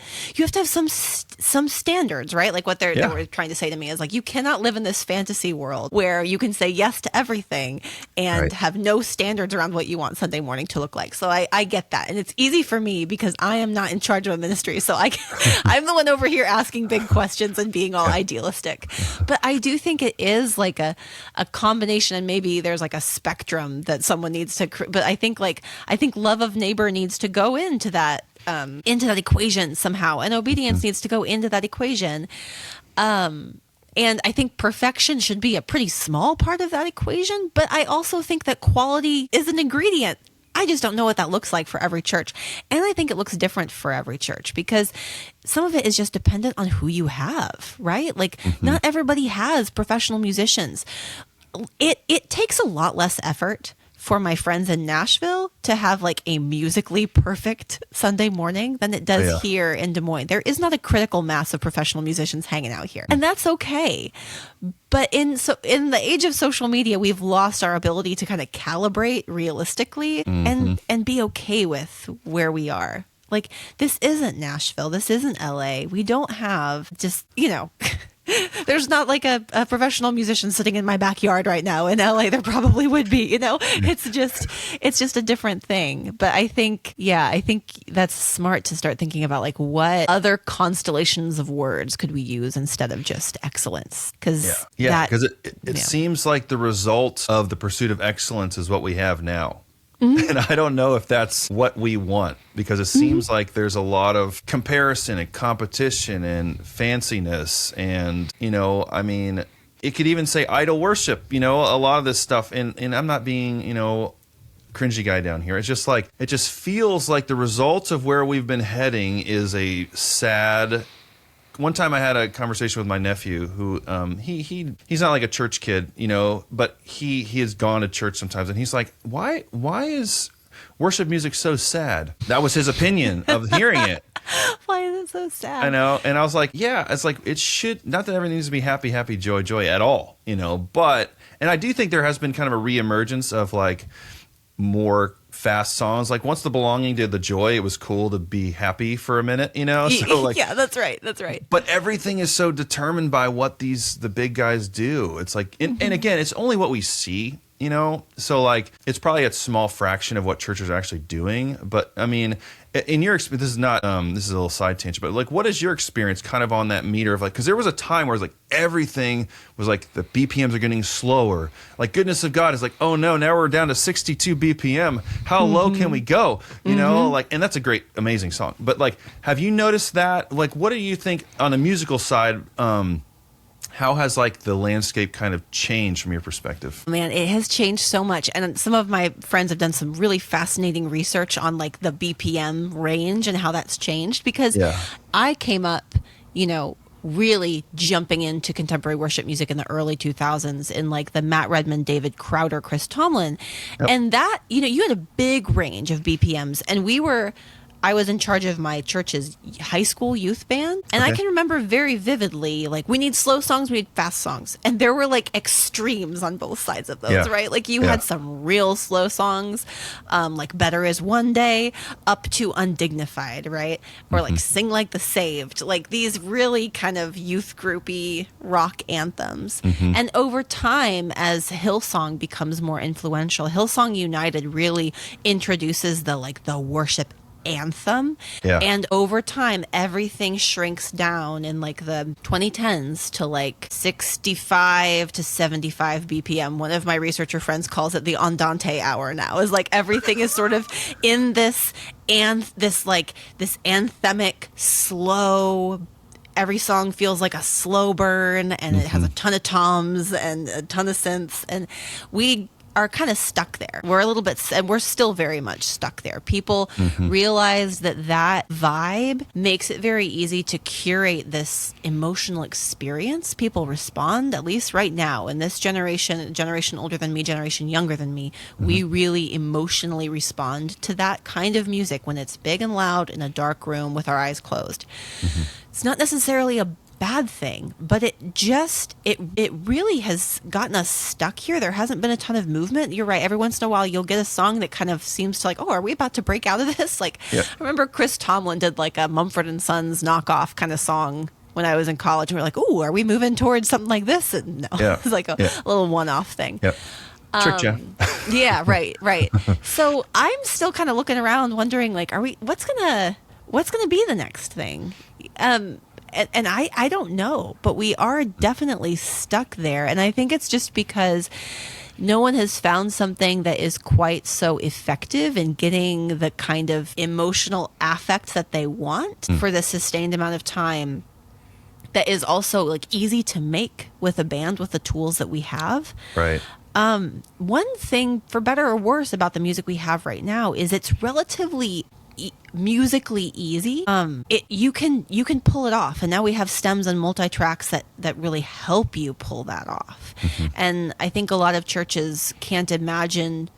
some standards, right? Like what they were trying to say to me is like, you cannot live in this fantasy world where you can say yes to everything and have no standards around what you want Sunday morning to look like. So I get that. And it's easy for me because I am not in charge of a ministry. So I'm the one over here asking big questions and being all idealistic. But I do think it is like a combination, and maybe there's like a spectrum that someone needs to, but I think love of neighbor needs to go into that equation somehow, and obedience needs to go into that equation. And I think perfection should be a pretty small part of that equation, but I also think that quality is an ingredient. I just don't know what that looks like for every church. And I think it looks different for every church because some of it is just dependent on who you have, right? Like not everybody has professional musicians. It takes a lot less effort for my friends in Nashville to have like a musically perfect Sunday morning than it does here in Des Moines. There is not a critical mass of professional musicians hanging out here. And that's okay. But in the age of social media, we've lost our ability to kind of calibrate realistically and be okay with where we are. Like, this isn't Nashville. This isn't LA. We don't have just, there's not like a professional musician sitting in my backyard right now. In LA, there probably would be, it's just a different thing. But I think that's smart to start thinking about like what other constellations of words could we use instead of just excellence? Because it seems like the result of the pursuit of excellence is what we have now. And I don't know if that's what we want, because it seems like there's a lot of comparison and competition and fanciness. And, it could even say idol worship, a lot of this stuff. And I'm not being, cringy guy down here. It's just like, it just feels like the result of where we've been heading is a sad. One time I had a conversation with my nephew who he's not like a church kid, but he has gone to church sometimes, and he's like, why is worship music so sad? That was his opinion of hearing it. Why is it so sad? I know. And I was like, yeah, it's like it should, not that everything needs to be happy, happy, joy, joy at all, but, and I do think there has been kind of a reemergence of like more fast songs. Like once the belonging did the joy, it was cool to be happy for a minute, So like, yeah, that's right. But everything is so determined by what the big guys do. It's like, and again, it's only what we see, So like, it's probably a small fraction of what churches are actually doing. But I mean, in your experience, this is not, this is a little side tangent, but like, what is your experience kind of on that meter of like, because there was a time where it's like everything was like the BPMs are getting slower. Like Goodness of God is like, oh no, now we're down to 62 BPM. How low can we go? Like, and that's a great, amazing song. But like, have you noticed that? Like, what do you think on the musical side? How has like the landscape kind of changed from your perspective? Man, it has changed so much. And some of my friends have done some really fascinating research on like the BPM range and how that's changed, because I came up, really jumping into contemporary worship music in the early 2000s in like the Matt Redman, David Crowder, Chris Tomlin. Yep. And that, you had a big range of BPMs, and I was in charge of my church's high school youth band. And I can remember very vividly, like, we need slow songs, we need fast songs. And there were like extremes on both sides of those, right? Like you had some real slow songs, like Better Is One Day, up to Undignified, right? Or like Sing Like the Saved, like these really kind of youth groupy rock anthems. And over time, as Hillsong becomes more influential, Hillsong United really introduces the worship anthem. And over time, everything shrinks down in like the 2010s to like 65 to 75 BPM. One of my researcher friends calls it the Andante hour now. Is like everything is sort of in this anthemic slow. Every song feels like a slow burn, and it has a ton of toms and a ton of synths, and we are kind of stuck there. We're a little bit, and we're still very much stuck there. People realize that vibe makes it very easy to curate this emotional experience. People respond, at least right now, in this generation older than me, generation younger than me, we really emotionally respond to that kind of music when it's big and loud in a dark room with our eyes closed. It's not necessarily a bad thing, but it really has gotten us stuck here. There hasn't been a ton of movement. You're right. Every once in a while you'll get a song that kind of seems to like, oh, are we about to break out of this? Like, I remember Chris Tomlin did like a Mumford and Sons knockoff kind of song when I was in college, and we were like, oh, are we moving towards something like this? And no, it's like a little one-off thing. Yep. Tricked you. Yeah, right. So I'm still kind of looking around wondering, like, what's gonna be the next thing? And I don't know, but we are definitely stuck there. And I think it's just because no one has found something that is quite so effective in getting the kind of emotional affect that they want for the sustained amount of time, that is also like easy to make with a band with the tools that we have. Right. One thing, for better or worse, about the music we have right now is it's relatively musically easy. You can pull it off, and now we have stems and multi-tracks that really help you pull that off. And I think a lot of churches can't imagine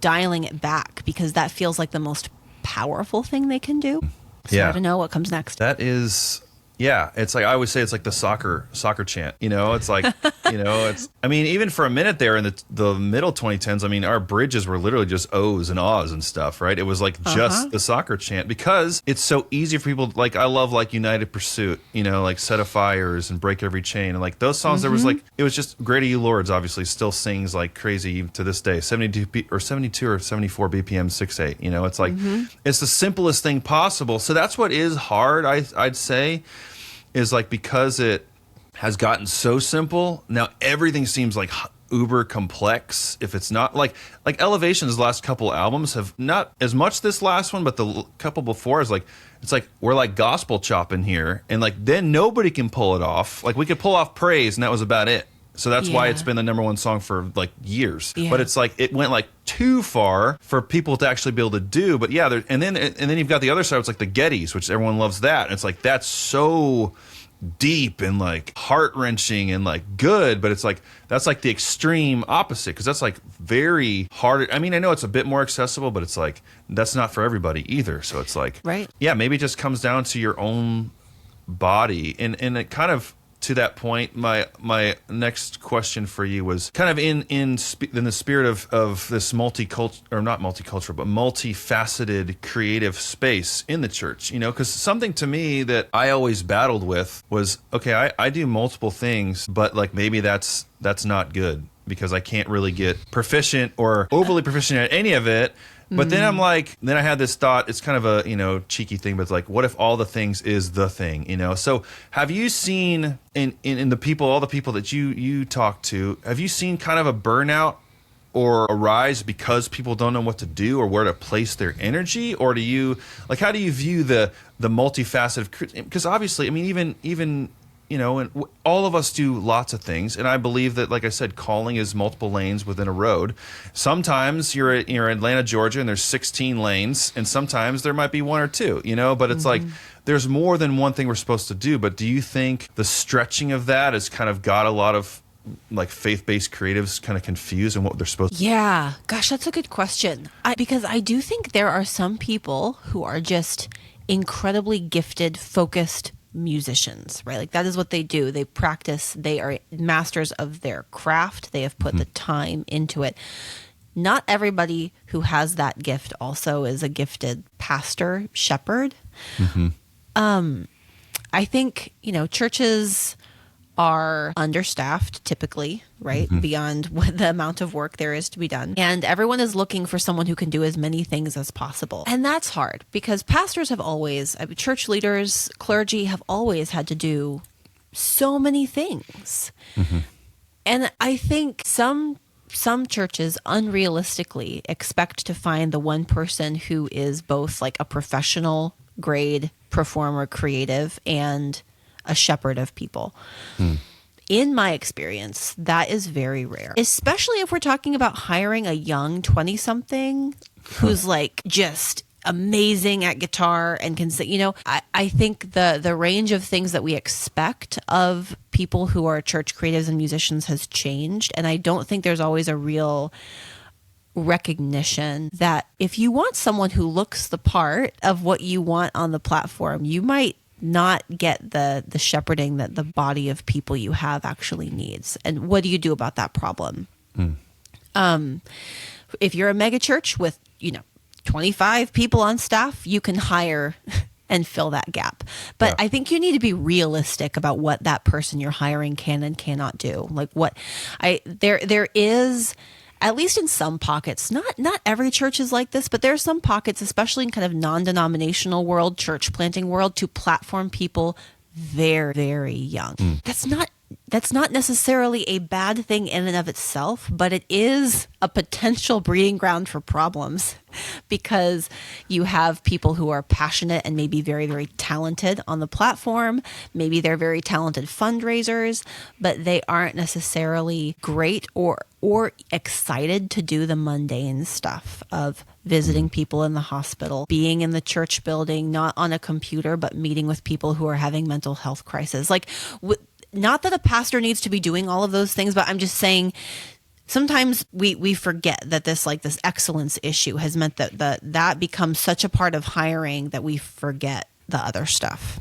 dialing it back because that feels like the most powerful thing they can do. So I don't know what comes next. That is... Yeah, it's like I always say, it's like the soccer chant. It's like, it's. I mean, even for a minute there in the middle 2010s, I mean, our bridges were literally just O's and ahs and stuff, right? It was like just the soccer chant because it's so easy for people. Like I love like United Pursuit, like Set of Fires and Break Every Chain, and like those songs. There was like it was just Great Are You Lords. Obviously, still sings like crazy to this day. 72 or 74 BPM 6/8. It's like it's the simplest thing possible. So that's what is hard. I'd say. Is like because it has gotten so simple, now everything seems like uber complex. If it's not like Elevation's last couple albums have not as much this last one, but the couple before is like, it's like we're like gospel chopping here, and like then nobody can pull it off. Like we could pull off Praise, and that was about it. So that's why it's been the number one song for like years. Yeah. But it's like it went like too far for people to actually be able to do. But yeah, and then you've got the other side. It's like the Gettys, which everyone loves that. And it's like that's so deep and like heart wrenching and like good. But it's like that's like the extreme opposite because that's like very hard. I mean, I know it's a bit more accessible, but it's like that's not for everybody either. So it's like yeah, maybe it just comes down to your own body, and it kind of. To that point, my next question for you was kind of in the spirit of this multicultural, or not multicultural, but multifaceted creative space in the church. Because something to me that I always battled with was, okay, I do multiple things, but like maybe that's not good because I can't really get proficient or overly proficient at any of it. But then I'm like, then I had this thought, it's kind of a, cheeky thing, but it's like, what if all the things is the thing, So have you seen in all the people that you talk to, have you seen kind of a burnout or a rise because people don't know what to do or where to place their energy? Or do you, like, how do you view the multifaceted, because obviously, I mean, even and all of us do lots of things. And I believe that, like I said, calling is multiple lanes within a road. Sometimes you're in Atlanta, Georgia, and there's 16 lanes. And sometimes there might be one or two, but it's like there's more than one thing we're supposed to do. But do you think the stretching of that has kind of got a lot of like faith-based creatives kind of confused in what they're supposed to do? Yeah. Gosh, that's a good question. Because I do think there are some people who are just incredibly gifted, focused musicians, right? Like that is what they do. They practice. They are masters of their craft. They have put the time into it. Not everybody who has that gift also is a gifted pastor, shepherd. I think, churches are understaffed typically, right? Beyond what the amount of work there is to be done. And everyone is looking for someone who can do as many things as possible. And that's hard because pastors have always, church leaders, clergy have always had to do so many things. And I think some churches unrealistically expect to find the one person who is both like a professional grade performer, creative, and a shepherd of people. In my experience, that is very rare, especially if we're talking about hiring a young 20-something who's like just amazing at guitar and can sing. I think the range of things that we expect of people who are church creatives and musicians has changed. And I don't think there's always a real recognition that if you want someone who looks the part of what you want on the platform, you might not get the shepherding that the body of people you have actually needs. And what do you do about that problem? If you're a mega church with, 25 people on staff, you can hire and fill that gap. But I think you need to be realistic about what that person you're hiring can and cannot do. Like there is, at least in some pockets, not every church is like this, but there are some pockets, especially in kind of non-denominational world, church planting world, to platform people very, very young. That's not necessarily a bad thing in and of itself, but it is a potential breeding ground for problems because you have people who are passionate and maybe very, very talented on the platform. Maybe they're very talented fundraisers, but they aren't necessarily great or excited to do the mundane stuff of visiting people in the hospital, being in the church building, not on a computer, but meeting with people who are having mental health crises. Like, not that a pastor needs to be doing all of those things, but I'm just saying sometimes we forget that this excellence issue has meant that becomes such a part of hiring that we forget the other stuff.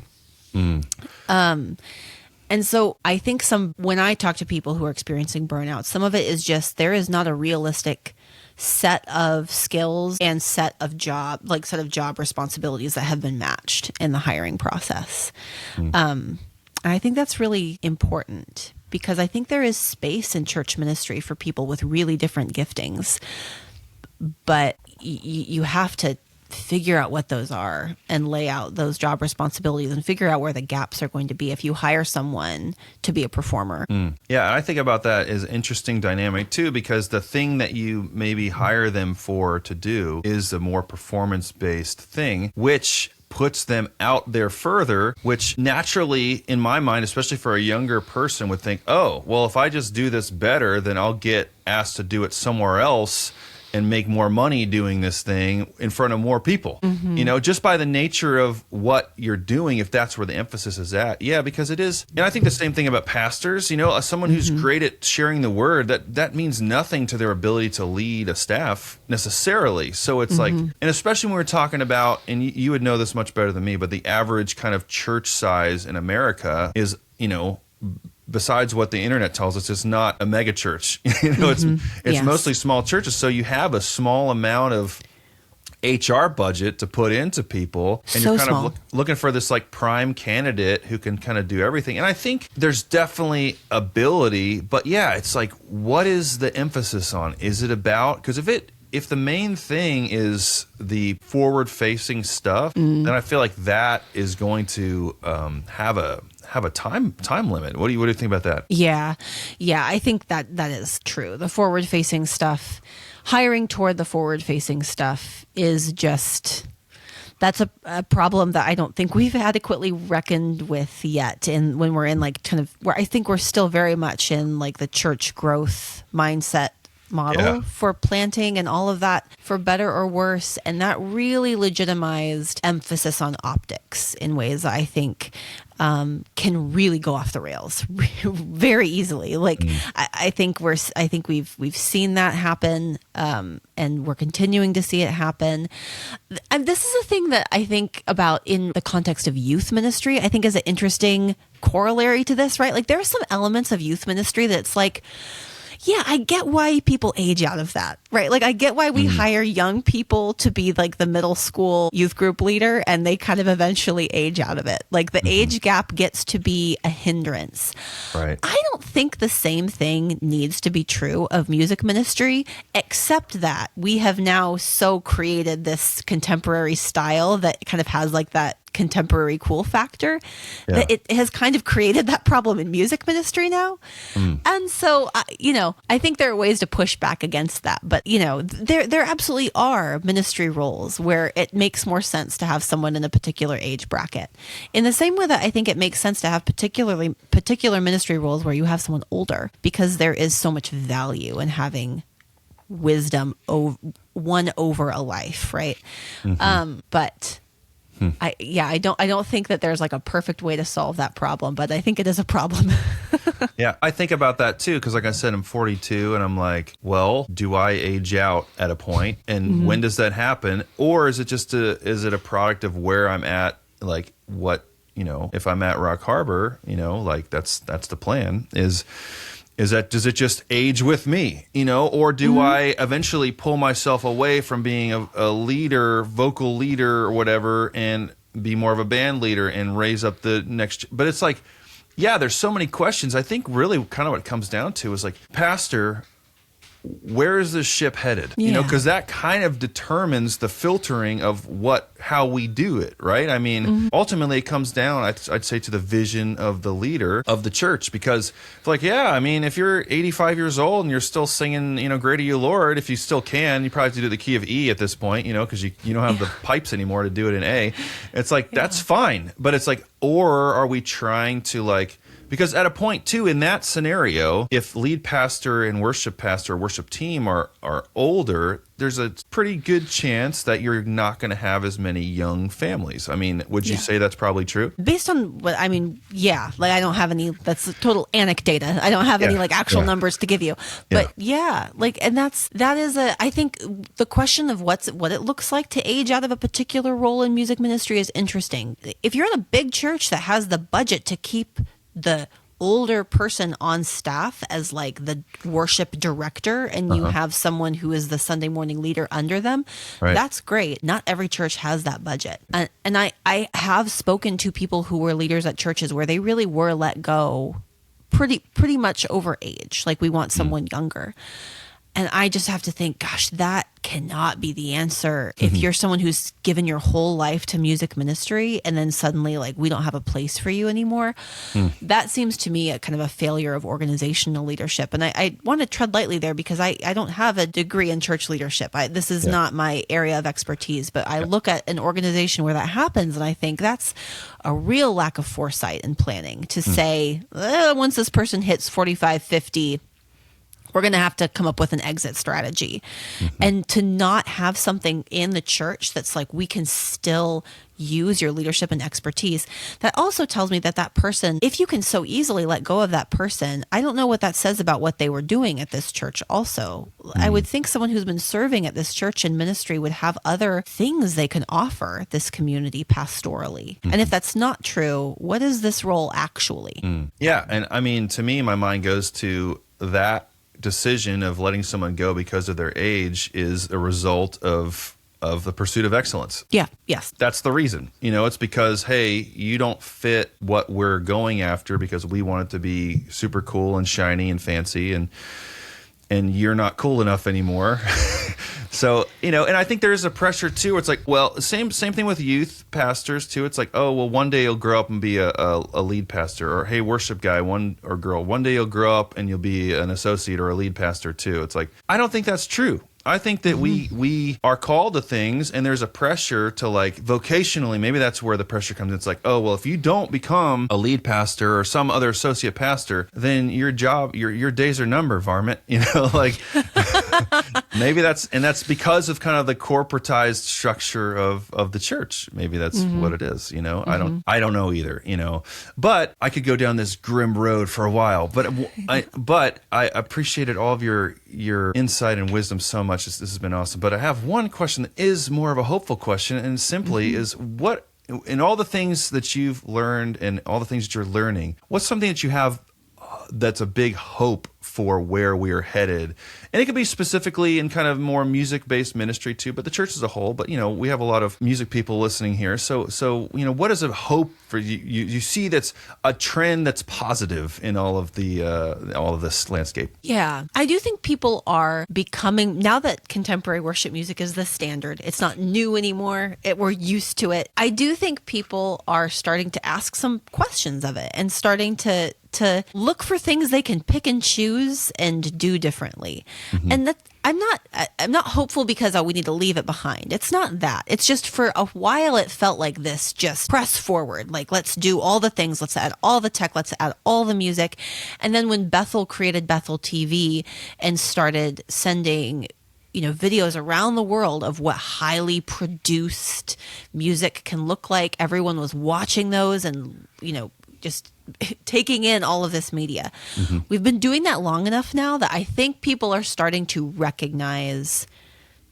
And so I think when I talk to people who are experiencing burnout, some of it is just there is not a realistic set of skills and set of job responsibilities that have been matched in the hiring process. I think that's really important because I think there is space in church ministry for people with really different giftings, but you have to figure out what those are and lay out those job responsibilities and figure out where the gaps are going to be if you hire someone to be a performer. Yeah, I think about that as an interesting dynamic too, because the thing that you maybe hire them for to do is a more performance-based thing, which puts them out there further, which naturally, in my mind, especially for a younger person, would think, oh, well, if I just do this better, then I'll get asked to do it somewhere else and make more money doing this thing in front of more people, just by the nature of what you're doing, if that's where the emphasis is at. Yeah, because it is. And I think the same thing about pastors, someone who's great at sharing the word, that means nothing to their ability to lead a staff necessarily. So it's like, and especially when we're talking about, and you would know this much better than me, but the average kind of church size in America is, besides what the internet tells us, it's not a mega church. It's mostly small churches. So you have a small amount of HR budget to put into people, and So you're kind small. of looking for this prime candidate who can kind of do everything. And I think there's definitely ability, but yeah, it's like, what is the emphasis on? Is it about, because if the main thing is the forward-facing stuff, then I feel like that is going to have a time limit. What do you think about that? Yeah, I think that is true. The forward-facing stuff, hiring toward the forward-facing stuff is just, that's a problem that I don't think we've adequately reckoned with yet. And when we're in where I think we're still very much in the church growth mindset model for planting and all of that, for better or worse. And that really legitimized emphasis on optics in ways that I think can really go off the rails very easily. I think we've seen that happen, and we're continuing to see it happen. And this is a thing that I think about in the context of youth ministry. I think is an interesting corollary to this, right? There are some elements of youth ministry that's yeah, I get why people age out of that, right? I get why we hire young people to be the middle school youth group leader, and they kind of eventually age out of it. The age gap gets to be a hindrance. Right. I don't think the same thing needs to be true of music ministry, except that we have now so created this contemporary style that kind of has that contemporary cool factor that it has kind of created that problem in music ministry now. And so, I think there are ways to push back against that, but there absolutely are ministry roles where it makes more sense to have someone in a particular age bracket. In the same way that I think it makes sense to have particular ministry roles where you have someone older, because there is so much value in having wisdom won over a life, right? But I don't think that there's a perfect way to solve that problem, but I think it is a problem. Yeah, I think about that too, because like I said, I'm 42 and I'm like, well, do I age out at a point? And when does that happen? Or is it just is it a product of where I'm at, what if I'm at Rock Harbor, like that's the plan does it just age with me, or do I eventually pull myself away from being a leader, vocal leader or whatever, and be more of a band leader and raise up the next? But it's like, yeah, there's so many questions. I think really kind of what it comes down to is like, pastor, where is this ship headed? Yeah. Because that kind of determines the filtering of how we do it, right? I mean, ultimately it comes down, I'd say, to the vision of the leader of the church. Because it's like, yeah, I mean, if you're 85 years old and you're still singing, Great Are You, Lord, if you still can, you probably have to do the key of E at this point, because you don't have the pipes anymore to do it in A. It's like, that's fine. But it's like, or are we trying to like, because at a point, too, in that scenario, if lead pastor and worship pastor or worship team are older, there's a pretty good chance that you're not going to have as many young families. I mean, would you say that's probably true? Based on what, yeah. Like, I don't have any, that's total anecdata. I don't have any like actual numbers to give you. But and that is I think the question of what it looks like to age out of a particular role in music ministry is interesting. If you're in a big church that has the budget to keep the older person on staff as like the worship director, and you have someone who is the Sunday morning leader under them, that's great. Not every church has that budget. And I have spoken to people who were leaders at churches where they really were let go pretty much over age. Like, we want someone younger. And I just have to think, gosh, that cannot be the answer. If you're someone who's given your whole life to music ministry and then suddenly, like, we don't have a place for you anymore, that seems to me a kind of a failure of organizational leadership. And I want to tread lightly there because I don't have a degree in church leadership. This is not my area of expertise, but I look at an organization where that happens and I think that's a real lack of foresight and planning to say, once this person hits 45, 50, we're going to have to come up with an exit strategy. And to not have something in the church that's like, we can still use your leadership and expertise. That also tells me that person, if you can so easily let go of that person, I don't know what that says about what they were doing at this church also. I would think someone who's been serving at this church in ministry would have other things they can offer this community pastorally. And if that's not true, what is this role actually? Yeah. And I mean, to me, my mind goes to that decision of letting someone go because of their age is a result of the pursuit of excellence. Yeah. Yes. That's the reason. It's because, hey, you don't fit what we're going after because we want it to be super cool and shiny and fancy, and you're not cool enough anymore. So, and I think there's a pressure too. It's like, well, same thing with youth pastors too. It's like, oh, well, one day you'll grow up and be a lead pastor, or hey, worship guy, or girl, one day you'll grow up and you'll be an associate or a lead pastor too. It's like, I don't think that's true. I think that we are called to things, and there's a pressure to, like, vocationally, maybe that's where the pressure comes in. It's like, oh, well, if you don't become a lead pastor or some other associate pastor, then your job, your days are numbered, varmint. Like maybe that's because of kind of the corporatized structure of the church. Maybe that's what it is. I don't know either. But I could go down this grim road for a while. But I appreciated all of your insight and wisdom so much. This has been awesome. But I have one question that is more of a hopeful question, and simply is, what, in all the things that you've learned and all the things that you're learning, what's something that you have that's a big hope for where we are headed? And it could be specifically in kind of more music-based ministry too, but the church as a whole. But we have a lot of music people listening here. So what is a hope for you? You see that's a trend that's positive in all of this landscape. Yeah, I do think people are becoming, now that contemporary worship music is the standard, it's not new anymore. We're used to it. I do think people are starting to ask some questions of it and starting to look for things they can pick and choose and do differently. And that I'm not hopeful because we need to leave it behind. It's not that. It's just for a while it felt like this, just press forward. Like, let's do all the things. Let's add all the tech. Let's add all the music. And then when Bethel created Bethel TV and started sending videos around the world of what highly produced music can look like, everyone was watching those and, just taking in all of this media. We've been doing that long enough now that I think people are starting to recognize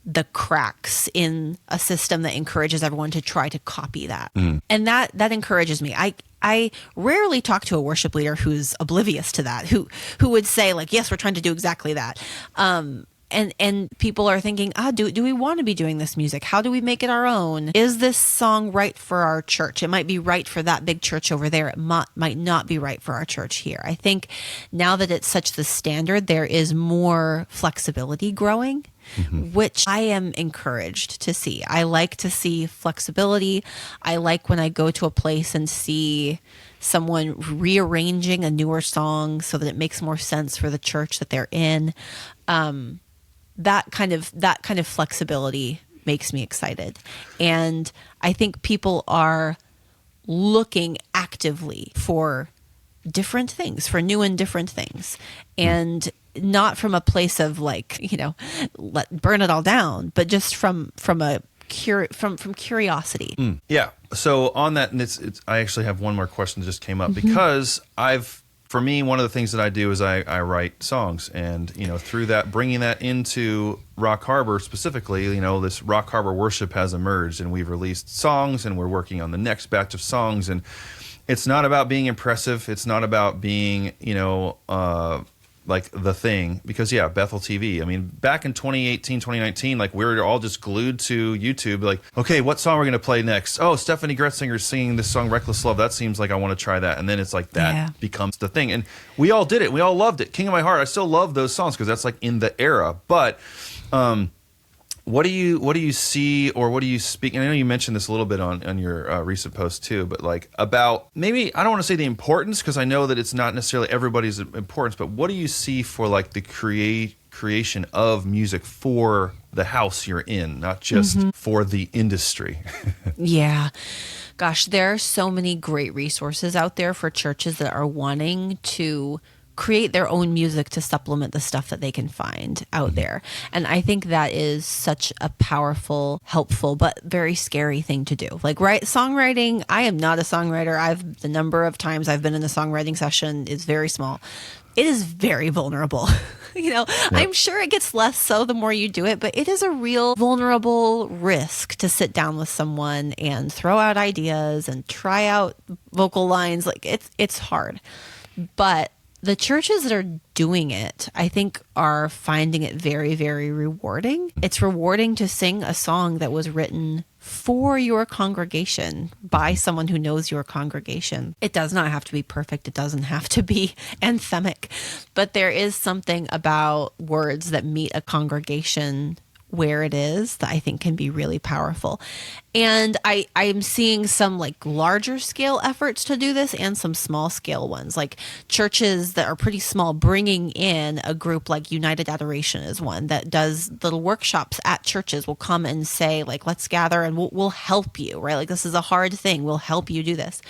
the cracks in a system that encourages everyone to try to copy that. And that encourages me. I rarely talk to a worship leader who's oblivious to that, who would say like, yes, we're trying to do exactly that. And people are thinking, do we want to be doing this music? How do we make it our own? Is this song right for our church? It might be right for that big church over there. It might not be right for our church here. I think now that it's such the standard, there is more flexibility growing, which I am encouraged to see. I like to see flexibility. I like when I go to a place and see someone rearranging a newer song so that it makes more sense for the church that they're in. That kind of flexibility makes me excited. And I think people are looking actively for different things, for new and different things. And not from a place of like, burn it all down, but just from curiosity. Yeah. So on that, and I actually have one more question that just came up because for me, one of the things that I do is I write songs, and through that, bringing that into Rock Harbor specifically, this Rock Harbor worship has emerged, and we've released songs, and we're working on the next batch of songs, and it's not about being impressive, it's not about being like the thing, because Bethel TV. I mean, back in 2018, 2019, like we were all just glued to YouTube, like, okay, what song are we going to play next? Oh, Stephanie Gretzinger's singing this song, Reckless Love. That seems like I want to try that. And then it's like that becomes the thing. And we all did it. We all loved it. King of My Heart. I still love those songs because that's like in the era. But what do you see, or what do you speak? And I know you mentioned this a little bit on your recent post too, but like about maybe, I don't want to say the importance, because I know that it's not necessarily everybody's importance, but what do you see for like the creation of music for the house you're in, not just for the industry? Yeah. Gosh, there are so many great resources out there for churches that are wanting to create their own music to supplement the stuff that they can find out there. And I think that is such a powerful, helpful, but very scary thing to do. Like, songwriting, I am not a songwriter. The number of times I've been in a songwriting session is very small. It is very vulnerable. I'm sure it gets less so the more you do it, but it is a real vulnerable risk to sit down with someone and throw out ideas and try out vocal lines. Like, it's hard. But the churches that are doing it, I think, are finding it very, very rewarding. It's rewarding to sing a song that was written for your congregation by someone who knows your congregation. It does not have to be perfect. It doesn't have to be anthemic. But there is something about words that meet a congregation where it is that I think can be really powerful. And I'm seeing some like larger scale efforts to do this and some small scale ones, like churches that are pretty small, bringing in a group like United Adoration is one that does little workshops at churches, will come and say like, let's gather and we'll help you, right? Like, this is a hard thing. We'll help you do this.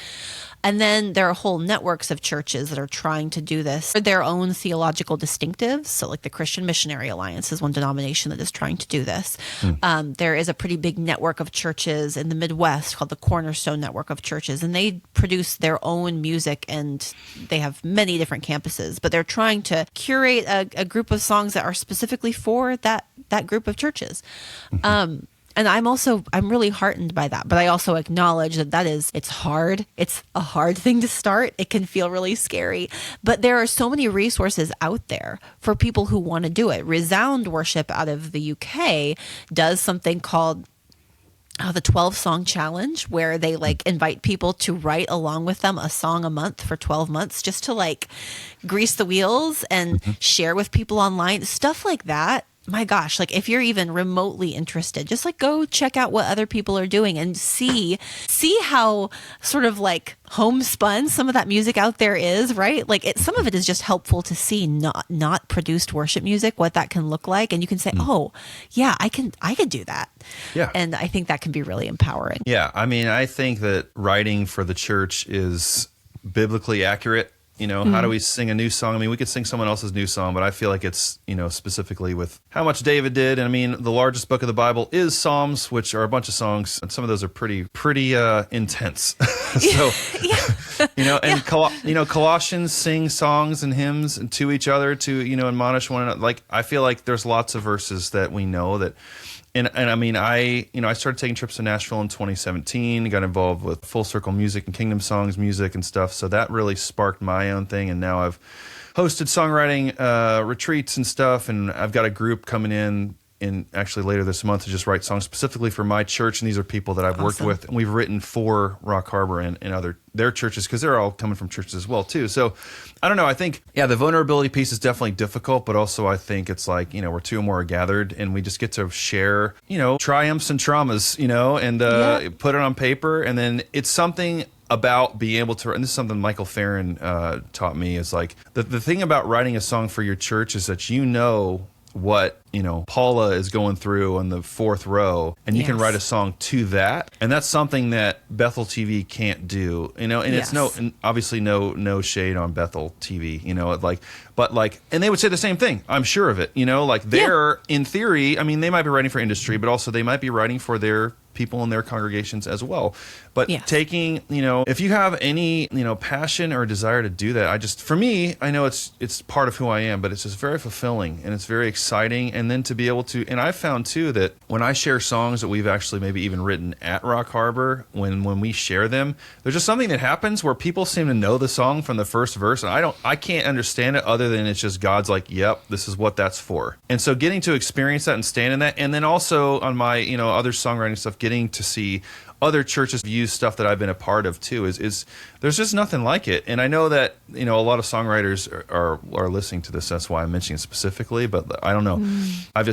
And then there are whole networks of churches that are trying to do this for their own theological distinctives. So like the Christian Missionary Alliance is one denomination that is trying to do this. There is a pretty big network of churches in the Midwest called the Cornerstone Network of Churches, and they produce their own music, and they have many different campuses, but they're trying to curate a group of songs that are specifically for that group of churches. And I'm really heartened by that. But I also acknowledge it's hard. It's a hard thing to start. It can feel really scary. But there are so many resources out there for people who want to do it. Resound Worship out of the UK does something called the 12 Song Challenge, where they like invite people to write along with them a song a month for 12 months, just to like grease the wheels and share with people online, stuff like that. My gosh, like if you're even remotely interested, just like go check out what other people are doing and see how sort of like homespun some of that music out there is, right? Like some of it is just helpful to see not produced worship music, what that can look like. And you can say, oh yeah, I could do that. Yeah. And I think that can be really empowering. Yeah. I mean, I think that writing for the church is biblically accurate. How do we sing a new song? I mean, we could sing someone else's new song, but I feel like it's, specifically with how much David did. And I mean, the largest book of the Bible is Psalms, which are a bunch of songs. And some of those are pretty intense. So, and Colossians sing songs and hymns to each other to, admonish one another. Like, I feel like there's lots of verses that we know that And I mean, I started taking trips to Nashville in 2017, got involved with Full Circle Music and Kingdom Songs music and stuff. So that really sparked my own thing. And now I've hosted songwriting retreats and stuff. And I've got a group coming in actually later this month to just write songs specifically for my church. And these are people that I've worked with, and we've written for Rock Harbor and their churches, because they're all coming from churches as well too. So I don't know. I think, the vulnerability piece is definitely difficult, but also I think it's like, we're two or more gathered and we just get to share, triumphs and traumas, and put it on paper. And then it's something about being able to, and this is something Michael Farron taught me, is like the thing about writing a song for your church is that what Paula is going through on the fourth row, and you can write a song to that, and that's something that Bethel TV can't do, and it's obviously no shade on Bethel TV, and they would say the same thing, I'm sure of it, they're in theory, I mean, they might be writing for industry, but also they might be writing for their people in their congregations as well. But taking, if you have any, passion or desire to do that, for me, I know it's part of who I am, but it's just very fulfilling and it's very exciting. And then to be able to, and I've found too that when I share songs that we've actually maybe even written at Rock Harbor, when we share them, there's just something that happens where people seem to know the song from the first verse. And I can't understand it other than it's just God's like, yep, this is what that's for. And so getting to experience that and stand in that. And then also on my, other songwriting stuff, getting to see other churches use stuff that I've been a part of too is there's just nothing like it. And I know that a lot of songwriters are listening to this. That's why I'm mentioning it specifically. But I don't know.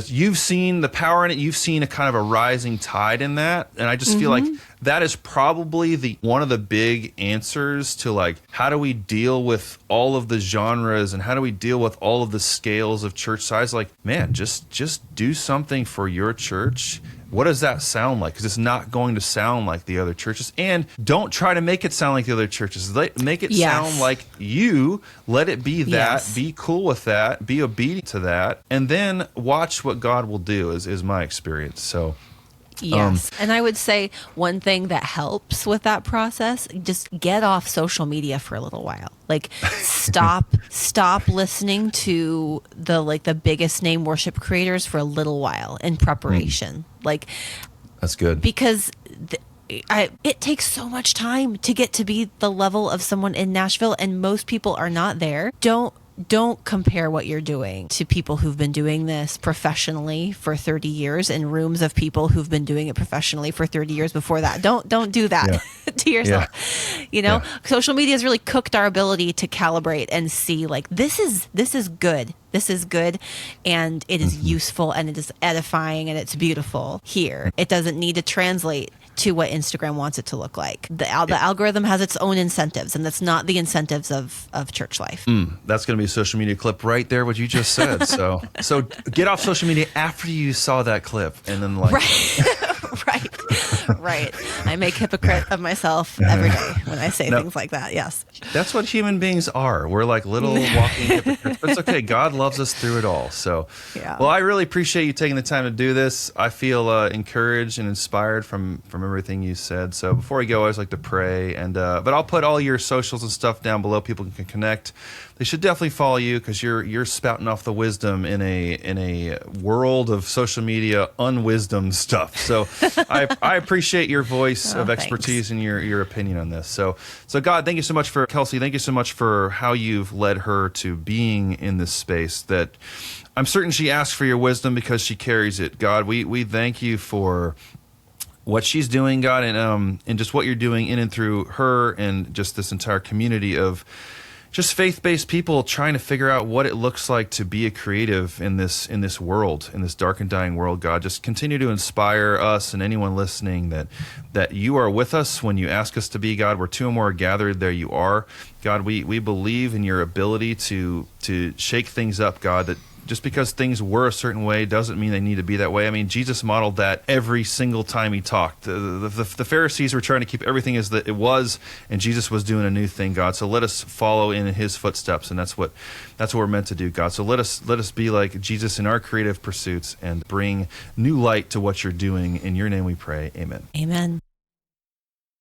You've seen the power in it. You've seen a kind of a rising tide in that, and I just feel like that is probably one of the big answers to like how do we deal with all of the genres and how do we deal with all of the scales of church size. Like, man, just do something for your church. What does that sound like? Because it's not going to sound like the other churches. And don't try to make it sound like the other churches. Make it sound like you. Let it be that. Yes. Be cool with that. Be obedient to that. And then watch what God will do is my experience. So... Yes. And I would say one thing that helps with that process, just get off social media for a little while. Like stop listening to the biggest name worship creators for a little while in preparation. Like, that's good. Because it takes so much time to get to be the level of someone in Nashville, and most people are not there. Don't compare what you're doing to people who've been doing this professionally for 30 years in rooms of people who've been doing it professionally for 30 years before that. Don't do that to yourself. Social media has really cooked our ability to calibrate and see like this is good. This is good, and it is useful, and it is edifying, and it's beautiful here. It doesn't need to translate to what Instagram wants it to look like. The algorithm has its own incentives, and that's not the incentives of church life. That's going to be a social media clip right there, what you just said. So get off social media after you saw that clip, and then like... Right. I make hypocrite of myself every day when I say things like that. Yes. That's what human beings are. We're like little walking hypocrites, but it's okay. God loves us through it all. So, well, I really appreciate you taking the time to do this. I feel encouraged and inspired from everything you said. So before we go, I always like to pray, and but I'll put all your socials and stuff down below. People can connect. They should definitely follow you because you're spouting off the wisdom in a world of social media unwisdom stuff. So I appreciate your voice of expertise and your opinion on this. So God, thank you so much for Kelsey. Thank you so much for how you've led her to being in this space that I'm certain she asks for your wisdom because she carries it. God, we thank you for what she's doing, God, and just what you're doing in and through her and just this entire community of just faith-based people trying to figure out what it looks like to be a creative in this world, in this dark and dying world. God, just continue to inspire us and anyone listening that you are with us when you ask us to be, God. Where two or more are gathered, there you are. God, we believe in your ability to shake things up, God, that just because things were a certain way doesn't mean they need to be that way. I mean, Jesus modeled that every single time he talked. The Pharisees were trying to keep everything as it was, and Jesus was doing a new thing, God. So let us follow in his footsteps, and that's what we're meant to do, God. So let us be like Jesus in our creative pursuits and bring new light to what you're doing. In your name we pray. Amen. Amen.